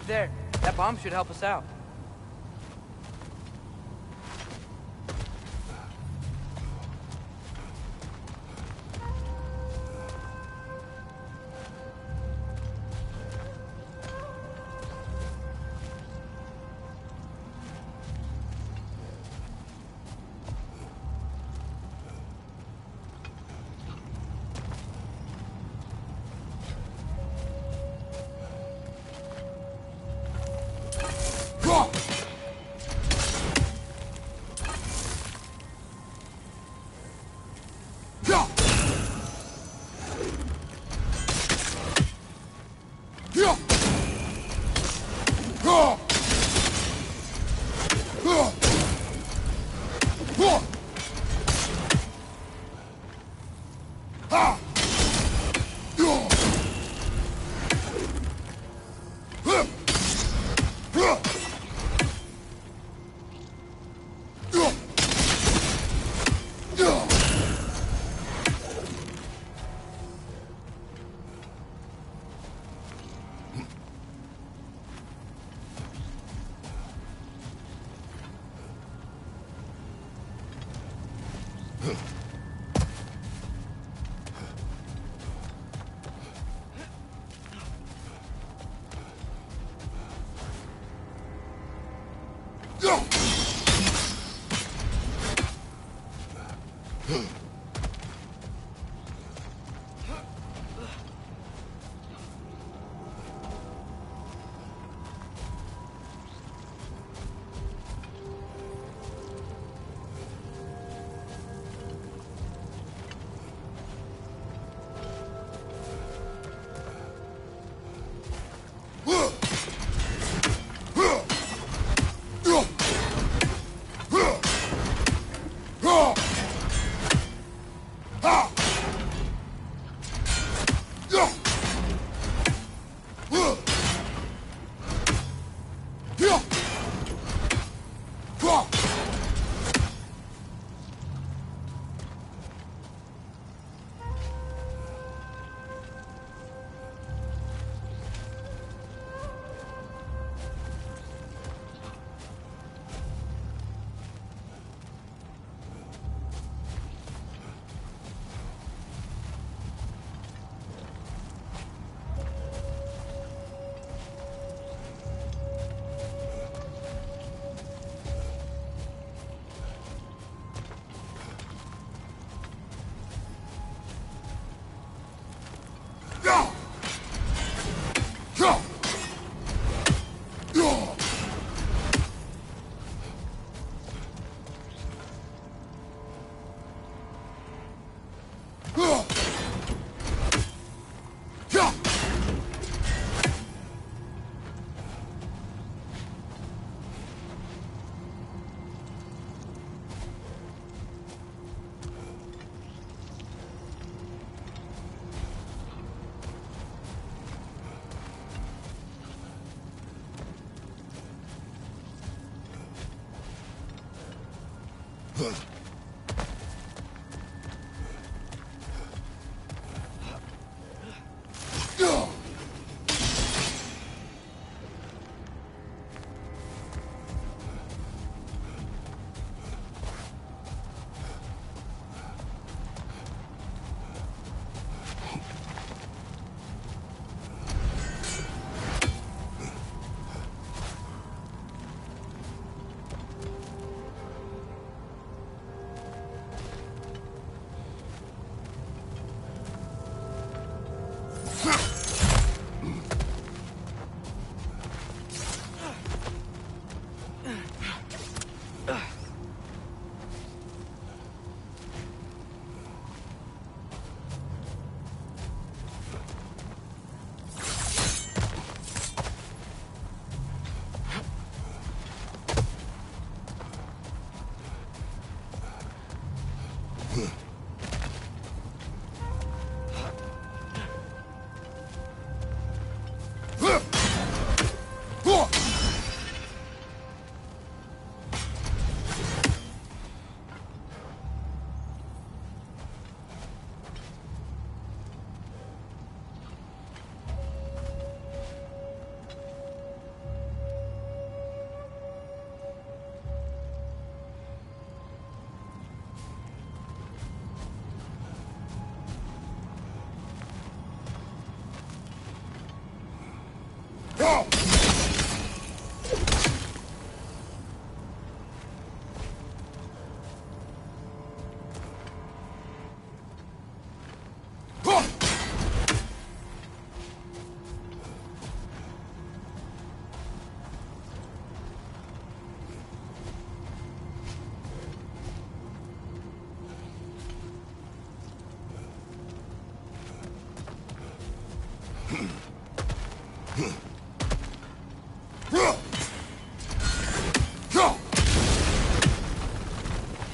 There, that bomb should help us out.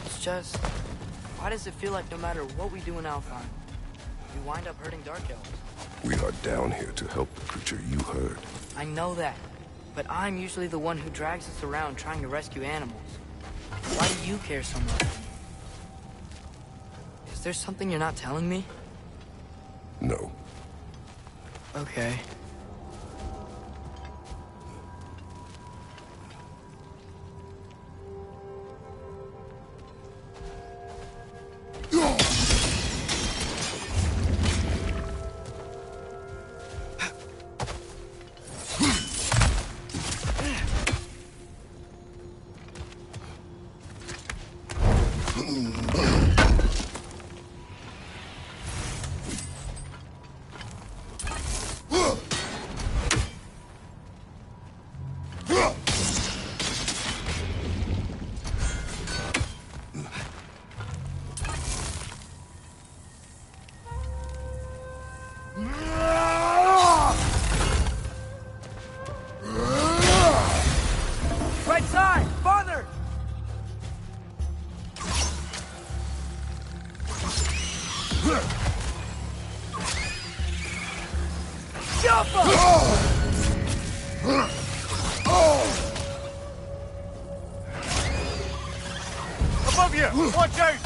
It's just, why does it feel like no matter what we do in Alfheim, we wind up hurting Dark Elves? We are down here to help the creature you heard. I know that, but I'm usually the one who drags us around trying to rescue animals. Why do you care so much? Is there something you're not telling me? No. Okay. Right side! Farther! Jump up! Above you! Watch out!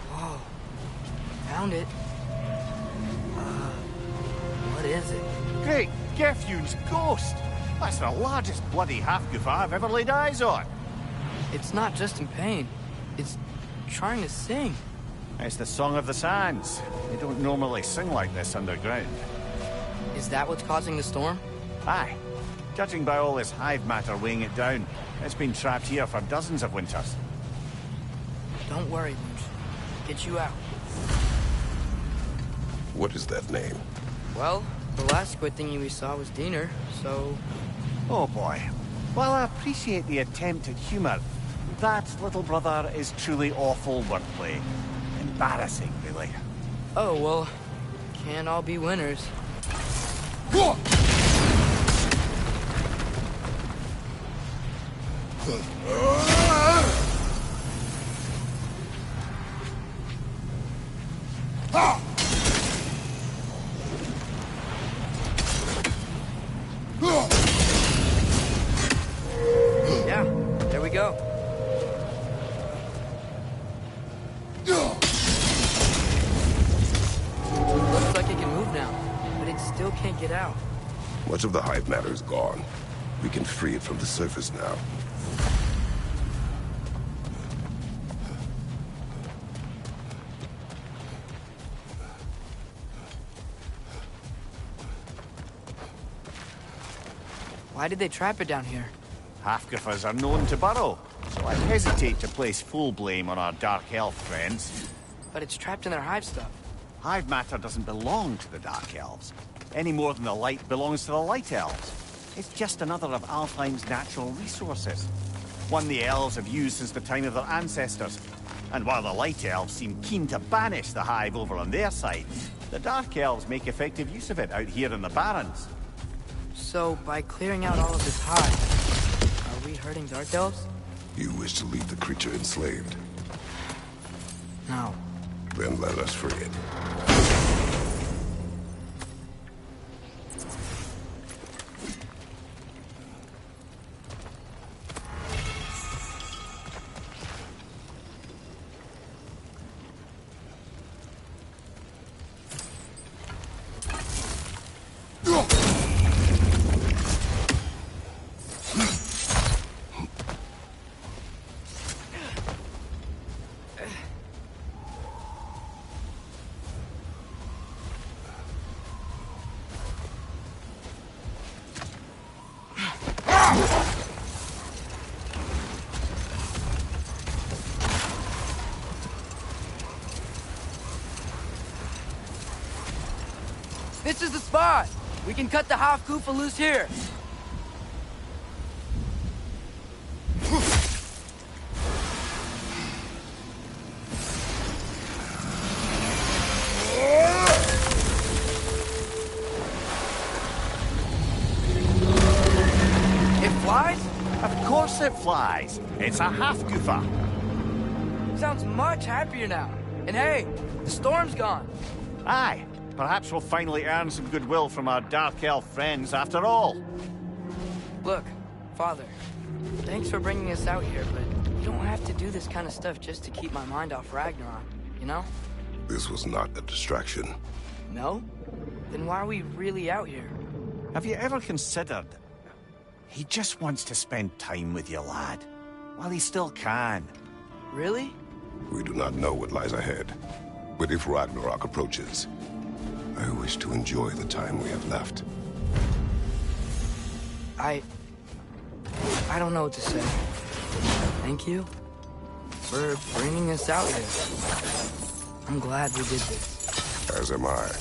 Whoa. Found it. What is it? Great, Gefyun's ghost! That's the largest bloody half-goof I've ever laid eyes on. It's not just in pain. It's trying to sing. It's the Song of the Sands. They don't normally sing like this underground. Is that what's causing the storm? Aye. Judging by all this hive matter weighing it down, it's been trapped here for dozens of winters. Don't worry, Luch. Get you out. What is that name? Well, the last squid thingy we saw was Diener, so... Oh boy. While I appreciate the attempt at humor, that little brother is truly awful wordplay. Embarrassing, really. Oh, well, can't all be winners. Yeah, there we go. Looks like it can move now, but it still can't get out. Much of the hive matter is gone. We can free it from the surface now. Why did they trap it down here? Half-Griffers are known to burrow, so I hesitate to place full blame on our Dark Elf friends. But it's trapped in their hive stuff. Hive matter doesn't belong to the Dark Elves, any more than the light belongs to the Light Elves. It's just another of Alfheim's natural resources. One the Elves have used since the time of their ancestors. And while the Light Elves seem keen to banish the Hive over on their side, the Dark Elves make effective use of it out here in the Barrens. So, by clearing out all of this hive, are we hurting Dark Elves? You wish to leave the creature enslaved? No. Then let us free it. This is the spot! We can cut the half-goofa loose here! It flies? Of course it flies. It's a half-goofa. Sounds much happier now. And hey, the storm's gone. Aye. Perhaps we'll finally earn some goodwill from our Dark Elf friends after all. Look, Father, thanks for bringing us out here, but you don't have to do this kind of stuff just to keep my mind off Ragnarok, you know? This was not a distraction. No? Then why are we really out here? Have you ever considered... He just wants to spend time with you, lad. While he still can. Really? We do not know what lies ahead. But if Ragnarok approaches, I wish to enjoy the time we have left. I don't know what to say. Thank you for bringing us out here. I'm glad we did this. As am I.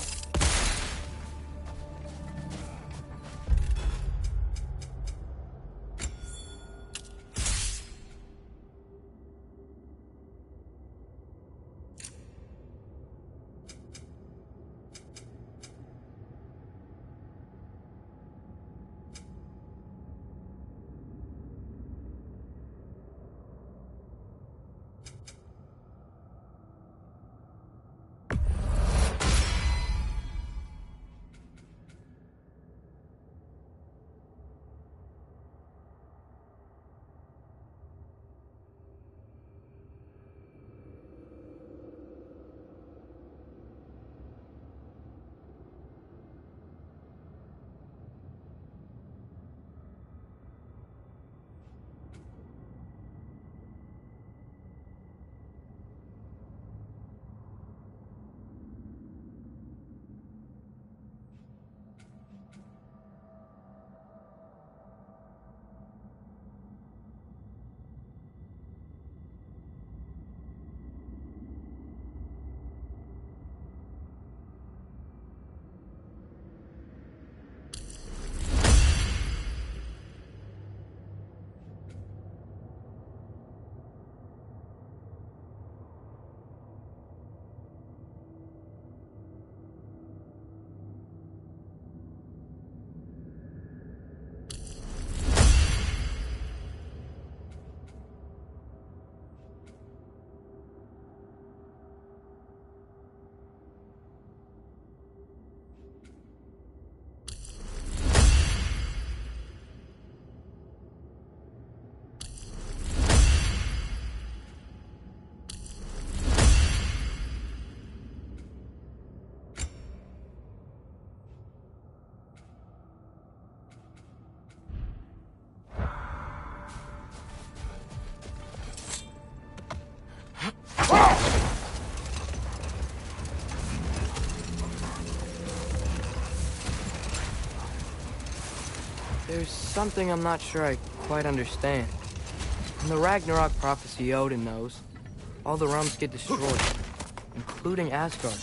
There's something I'm not sure I quite understand. In the Ragnarok prophecy Odin knows, all the realms get destroyed, including Asgard.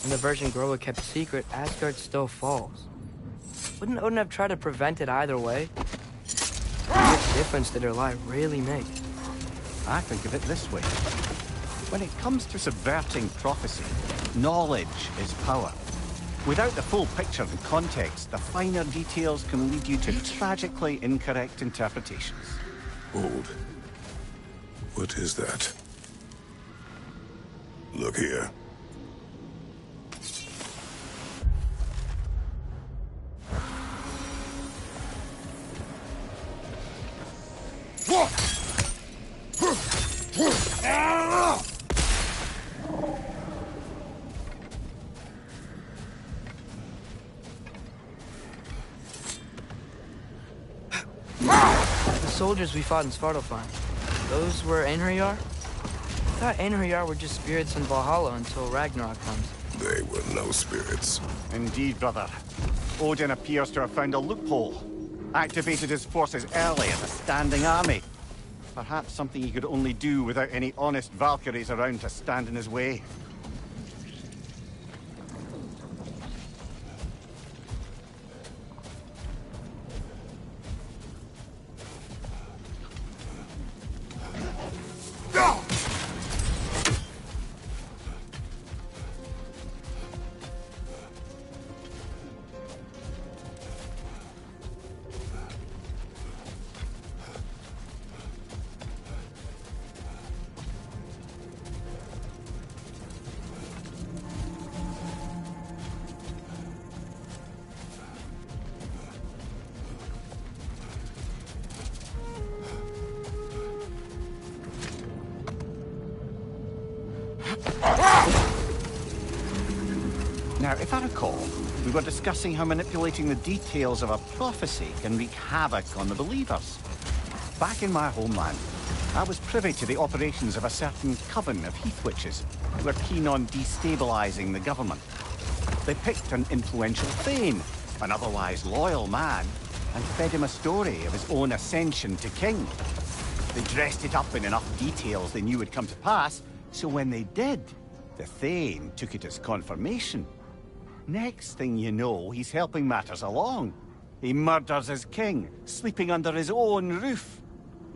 In the version Groa kept secret, Asgard still falls. Wouldn't Odin have tried to prevent it either way? What difference did her lie really make? I think of it this way. When it comes to subverting prophecy, knowledge is power. Without the full picture and context, the finer details can lead you to tragically incorrect interpretations. Hold. What is that? Look here. The soldiers we fought in Svartalfheim, those were Einherjar? I thought Einherjar were just spirits in Valhalla until Ragnarok comes. They were no spirits. Indeed, brother. Odin appears to have found a loophole. Activated his forces early as a standing army. Perhaps something he could only do without any honest Valkyries around to stand in his way. Now, if I recall, we were discussing how manipulating the details of a prophecy can wreak havoc on the believers. Back in my homeland, I was privy to the operations of a certain coven of heath witches who were keen on destabilizing the government. They picked an influential Thane, an otherwise loyal man, and fed him a story of his own ascension to king. They dressed it up in enough details they knew would come to pass, so when they did, the Thane took it as confirmation. Next thing you know, he's helping matters along. He murders his king, sleeping under his own roof.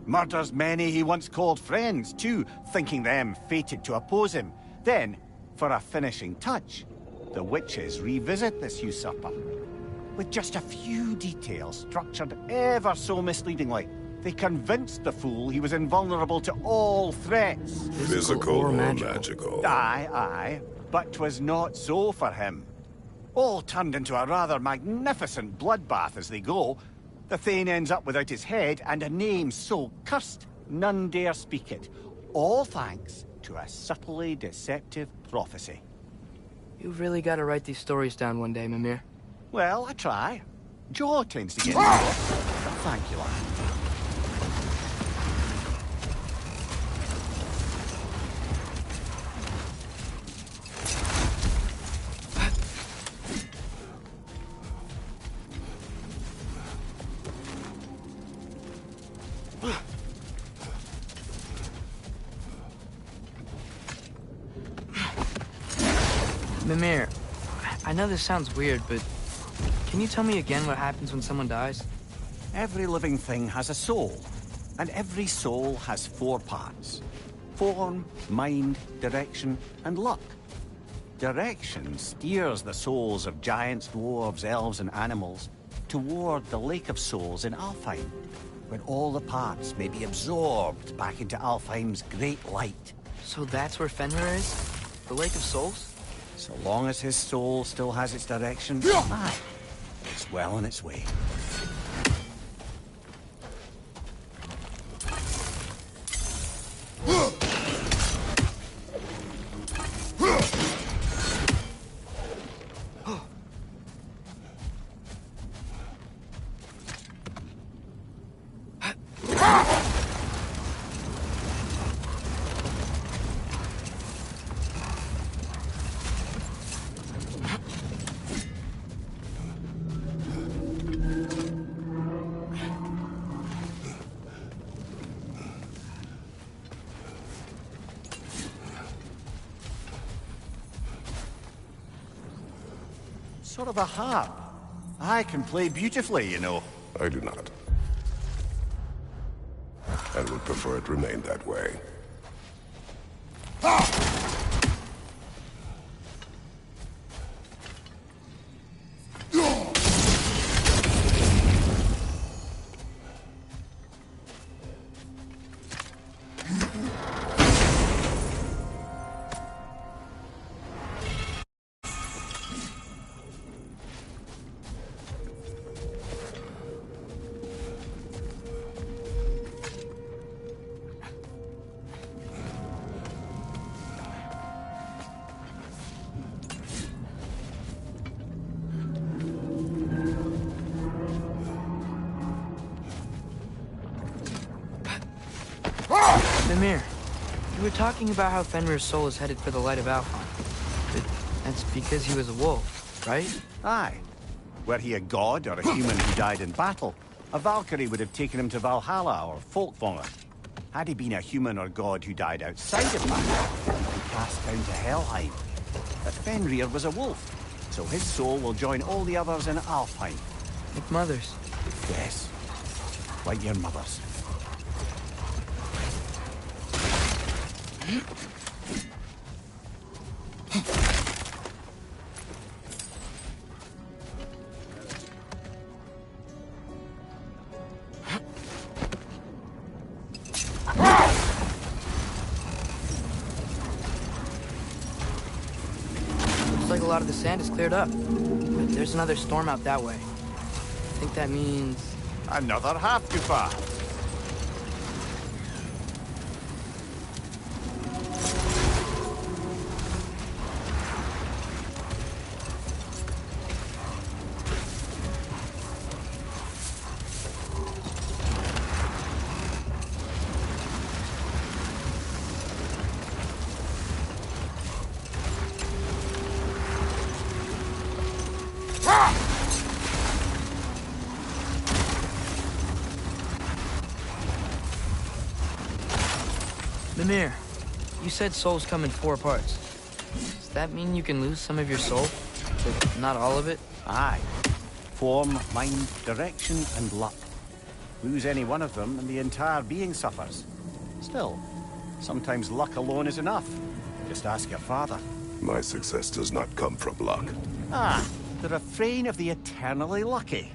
Murders many he once called friends, too, thinking them fated to oppose him. Then, for a finishing touch, the witches revisit this usurper. With just a few details structured ever so misleadingly, they convinced the fool he was invulnerable to all threats. Physical or magical? Aye, but 'twas not so for him. All turned into a rather magnificent bloodbath as they go. The Thane ends up without his head and a name so cursed none dare speak it. All thanks to a subtly deceptive prophecy. You've really got to write these stories down one day, Mimir. Well, I try. Joe tends to get involved. Thank you, lad. Mimir, I know this sounds weird, but can you tell me again what happens when someone dies? Every living thing has a soul, and every soul has 4 parts. Form, mind, direction, and luck. Direction steers the souls of giants, dwarves, elves, and animals toward the Lake of Souls in Alfheim, where all the parts may be absorbed back into Alfheim's great light. So that's where Fenrir is? The Lake of Souls? So long as his soul still has its direction, aye, it's well on its way. Sort of a harp. I can play beautifully, you know. I do not. And would prefer it remain that way. Mimir, you were talking about how Fenrir's soul is headed for the light of Alfheim. But that's because he was a wolf, right? Aye. Were he a god or a human who died in battle, a Valkyrie would have taken him to Valhalla or Folkvanger. Had he been a human or god who died outside of battle, he'd be cast down to Helheim. But Fenrir was a wolf, so his soul will join all the others in Alfheim. Like mothers. Yes, like your mothers. Looks like a lot of the sand is cleared up. But there's another storm out that way. I think that means... Another half too far. Mimir, you said souls come in 4 parts. Does that mean you can lose some of your soul, but not all of it? Aye. Form, mind, direction, and luck. Lose any one of them and the entire being suffers. Still, sometimes luck alone is enough. Just ask your father. My success does not come from luck. Ah, the refrain of the eternally lucky.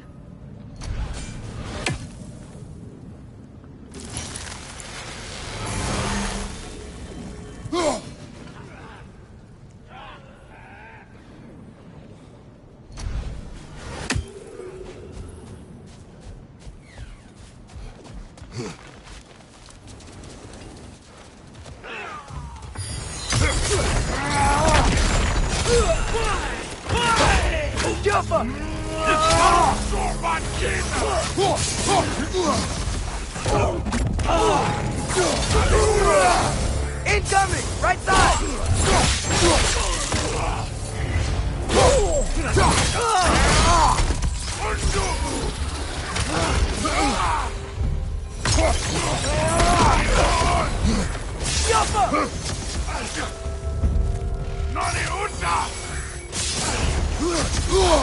Incoming! Right side!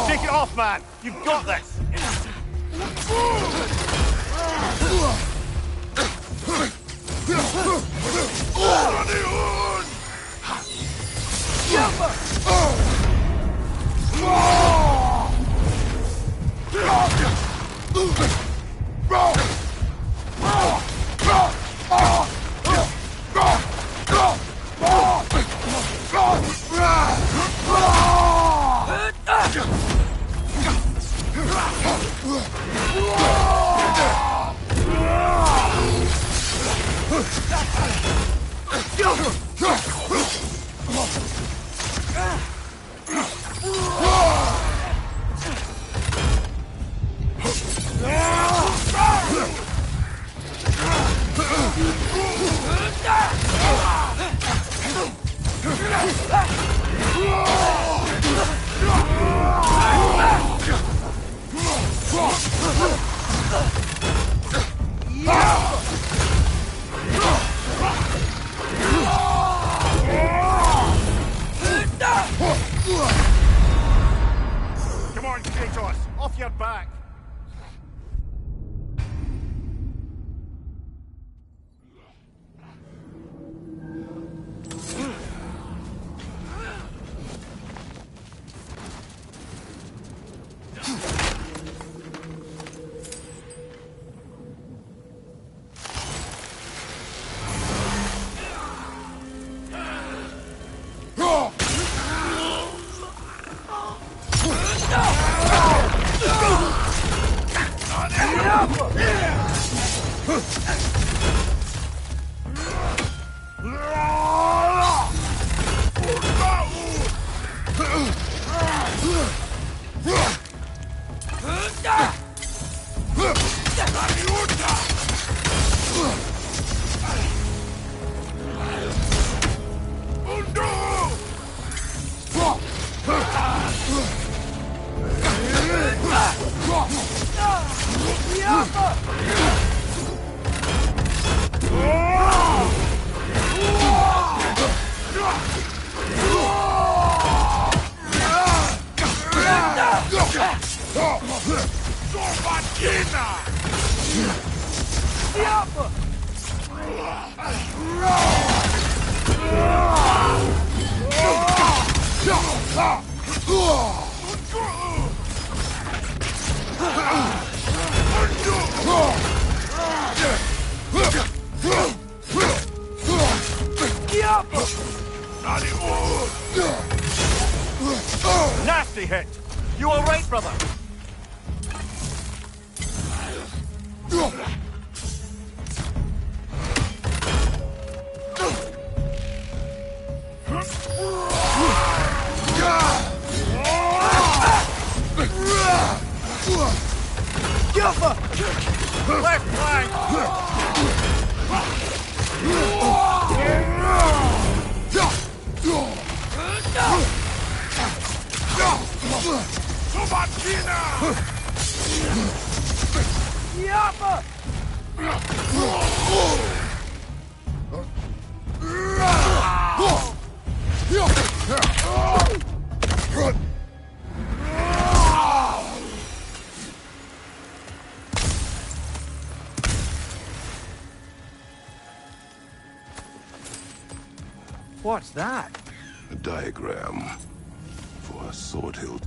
Take it off, man! You've got this! off your back! Nasty hit! You alright, brother? Left flank! What's that? A diagram for a sword hilt.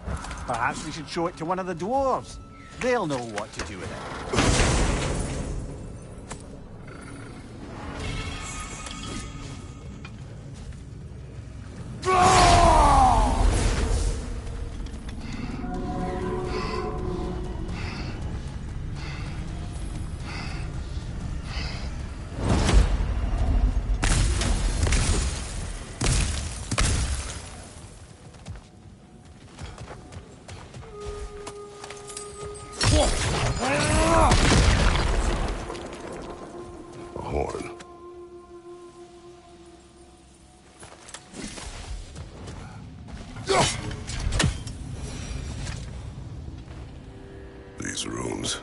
Perhaps we should show it to one of the dwarves. They'll know what to do with it. A horn. These rooms.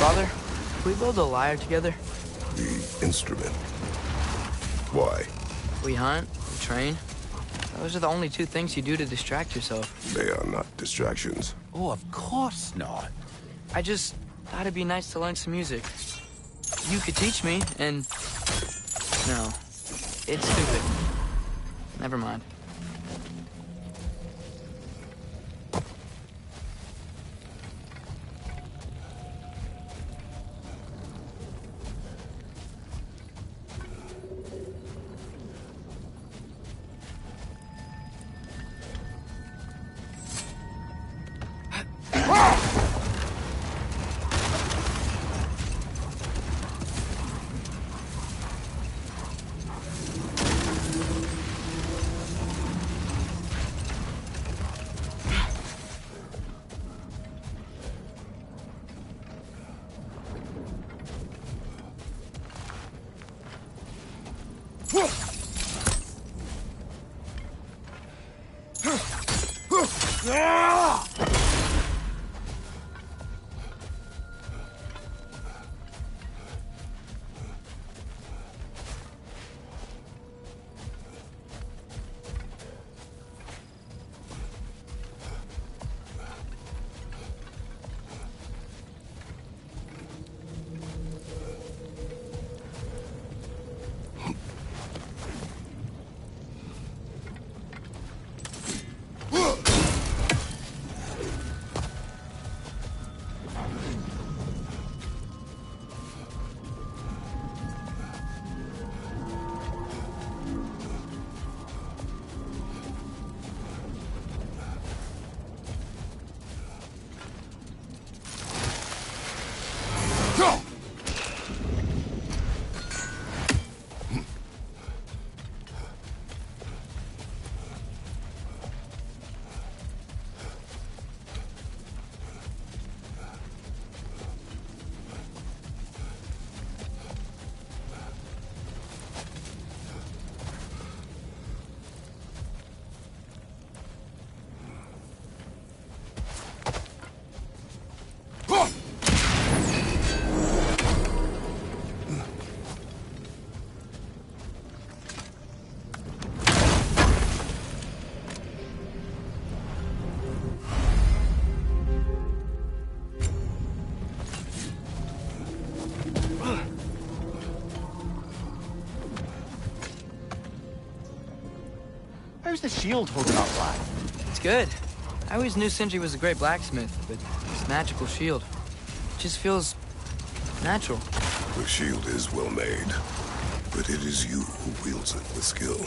Father, can we build a lyre together? The instrument. Why? We hunt, we train. Those are the only two things you do to distract yourself. They are not distractions. Oh, of course not. I just thought it'd be nice to learn some music. You could teach me, and... No. It's stupid. Never mind. How's the shield holding up, lad? It's good. I always knew Sindri was a great blacksmith, but this magical shield just feels natural. The shield is well made, but it is you who wields it with skill.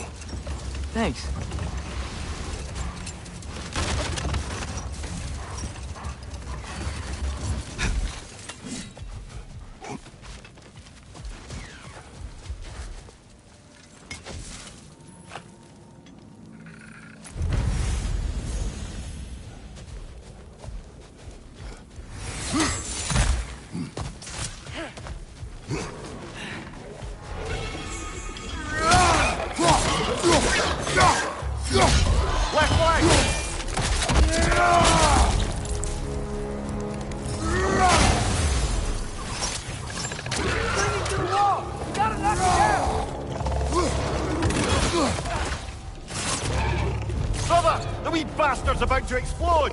Thanks. Brother, the wee bastard's about to explode!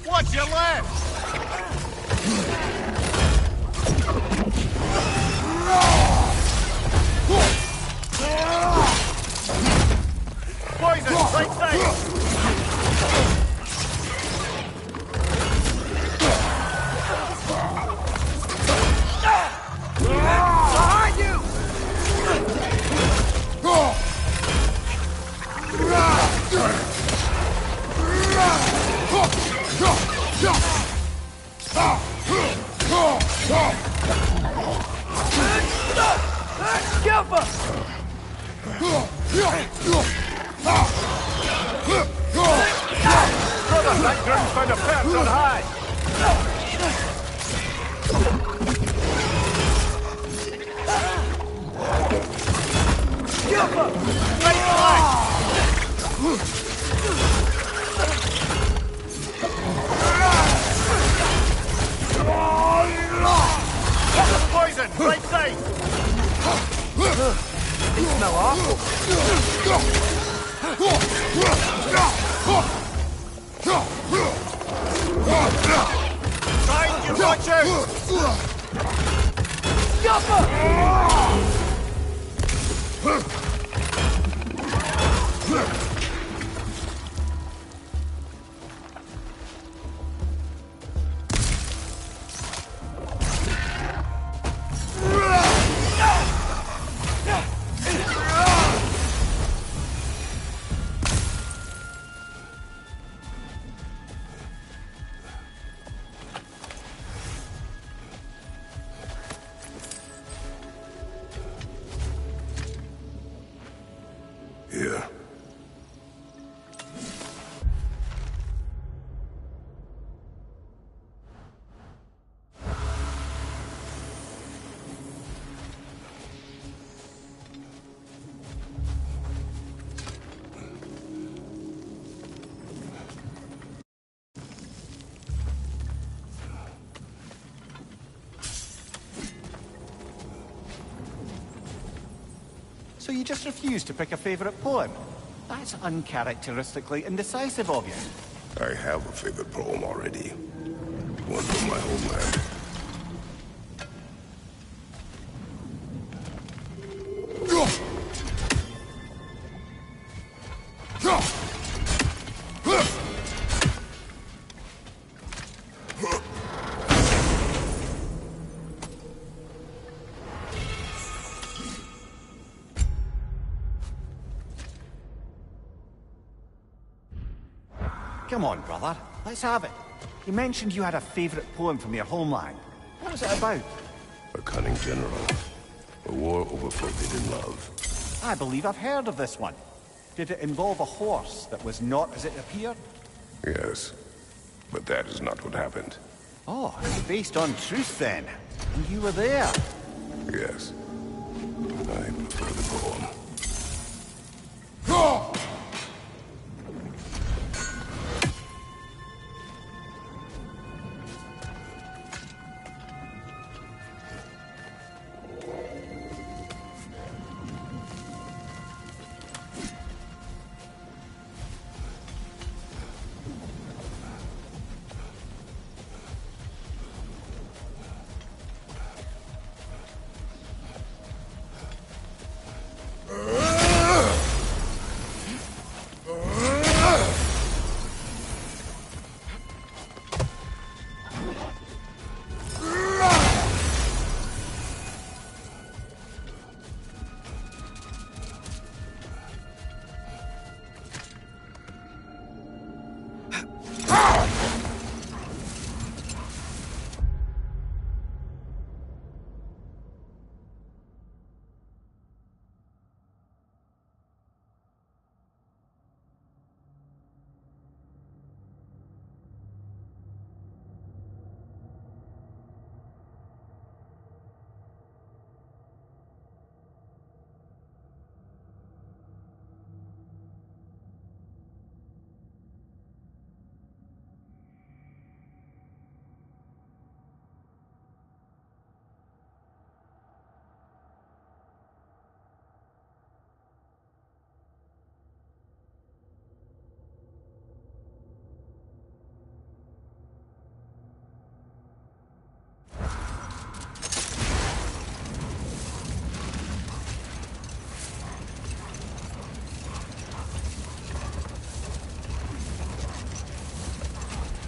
Watch your left! Poison, right side! Behind you! Brother, that gun's found a perch on high! Right flank! Poison, right side! They smell awful. Side, you watch out! Here. So you just refuse to pick a favorite poem? That's uncharacteristically indecisive of you. I have a favorite poem already. One from my homeland. Come on, brother. Let's have it. You mentioned you had a favorite poem from your homeland. What was it about? A cunning general. A war over forbidden love. I believe I've heard of this one. Did it involve a horse that was not as it appeared? Yes. But that is not what happened. Oh, it's based on truth then. And you were there. Yes. I prefer the poem.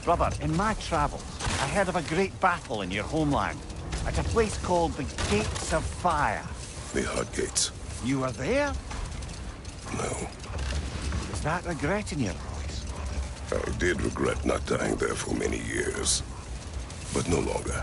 Brother, in my travels, I heard of a great battle in your homeland. At a place called the Gates of Fire. The Hut Gates. You were there? No. Is that regret in your voice? I did regret not dying there for many years. But no longer.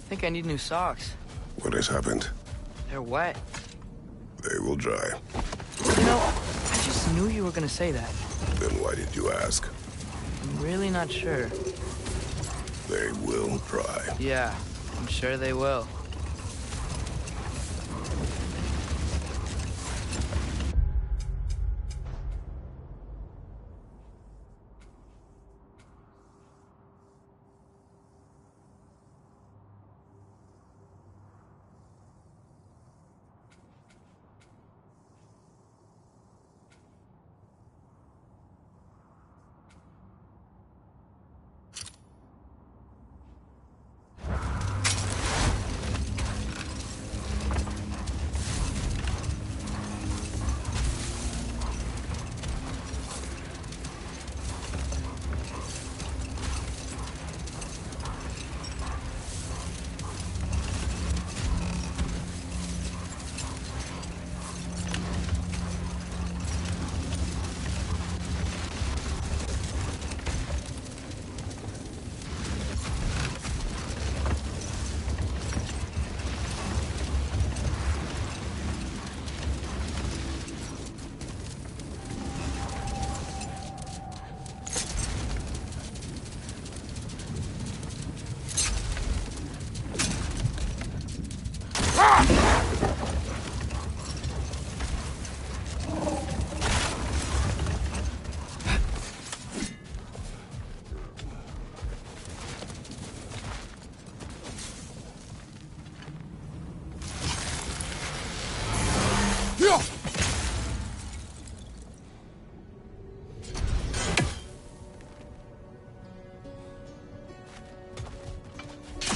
I think I need new socks. What has happened? They're wet. They will dry. You know, I just knew you were gonna say that. Then why did you ask? I'm really not sure. They will dry. Yeah, I'm sure they will.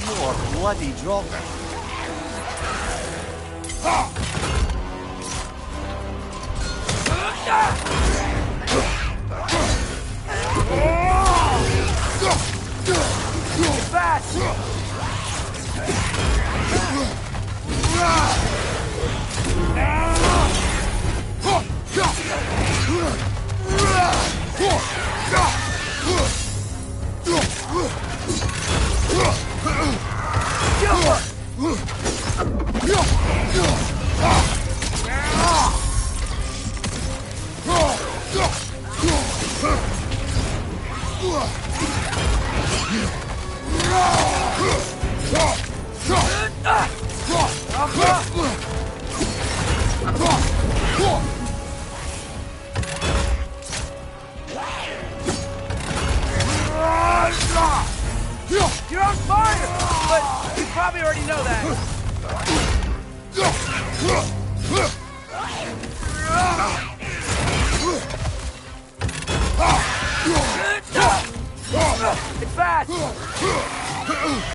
More bloody dropper. You're on fire! But you probably already know that. It's fast!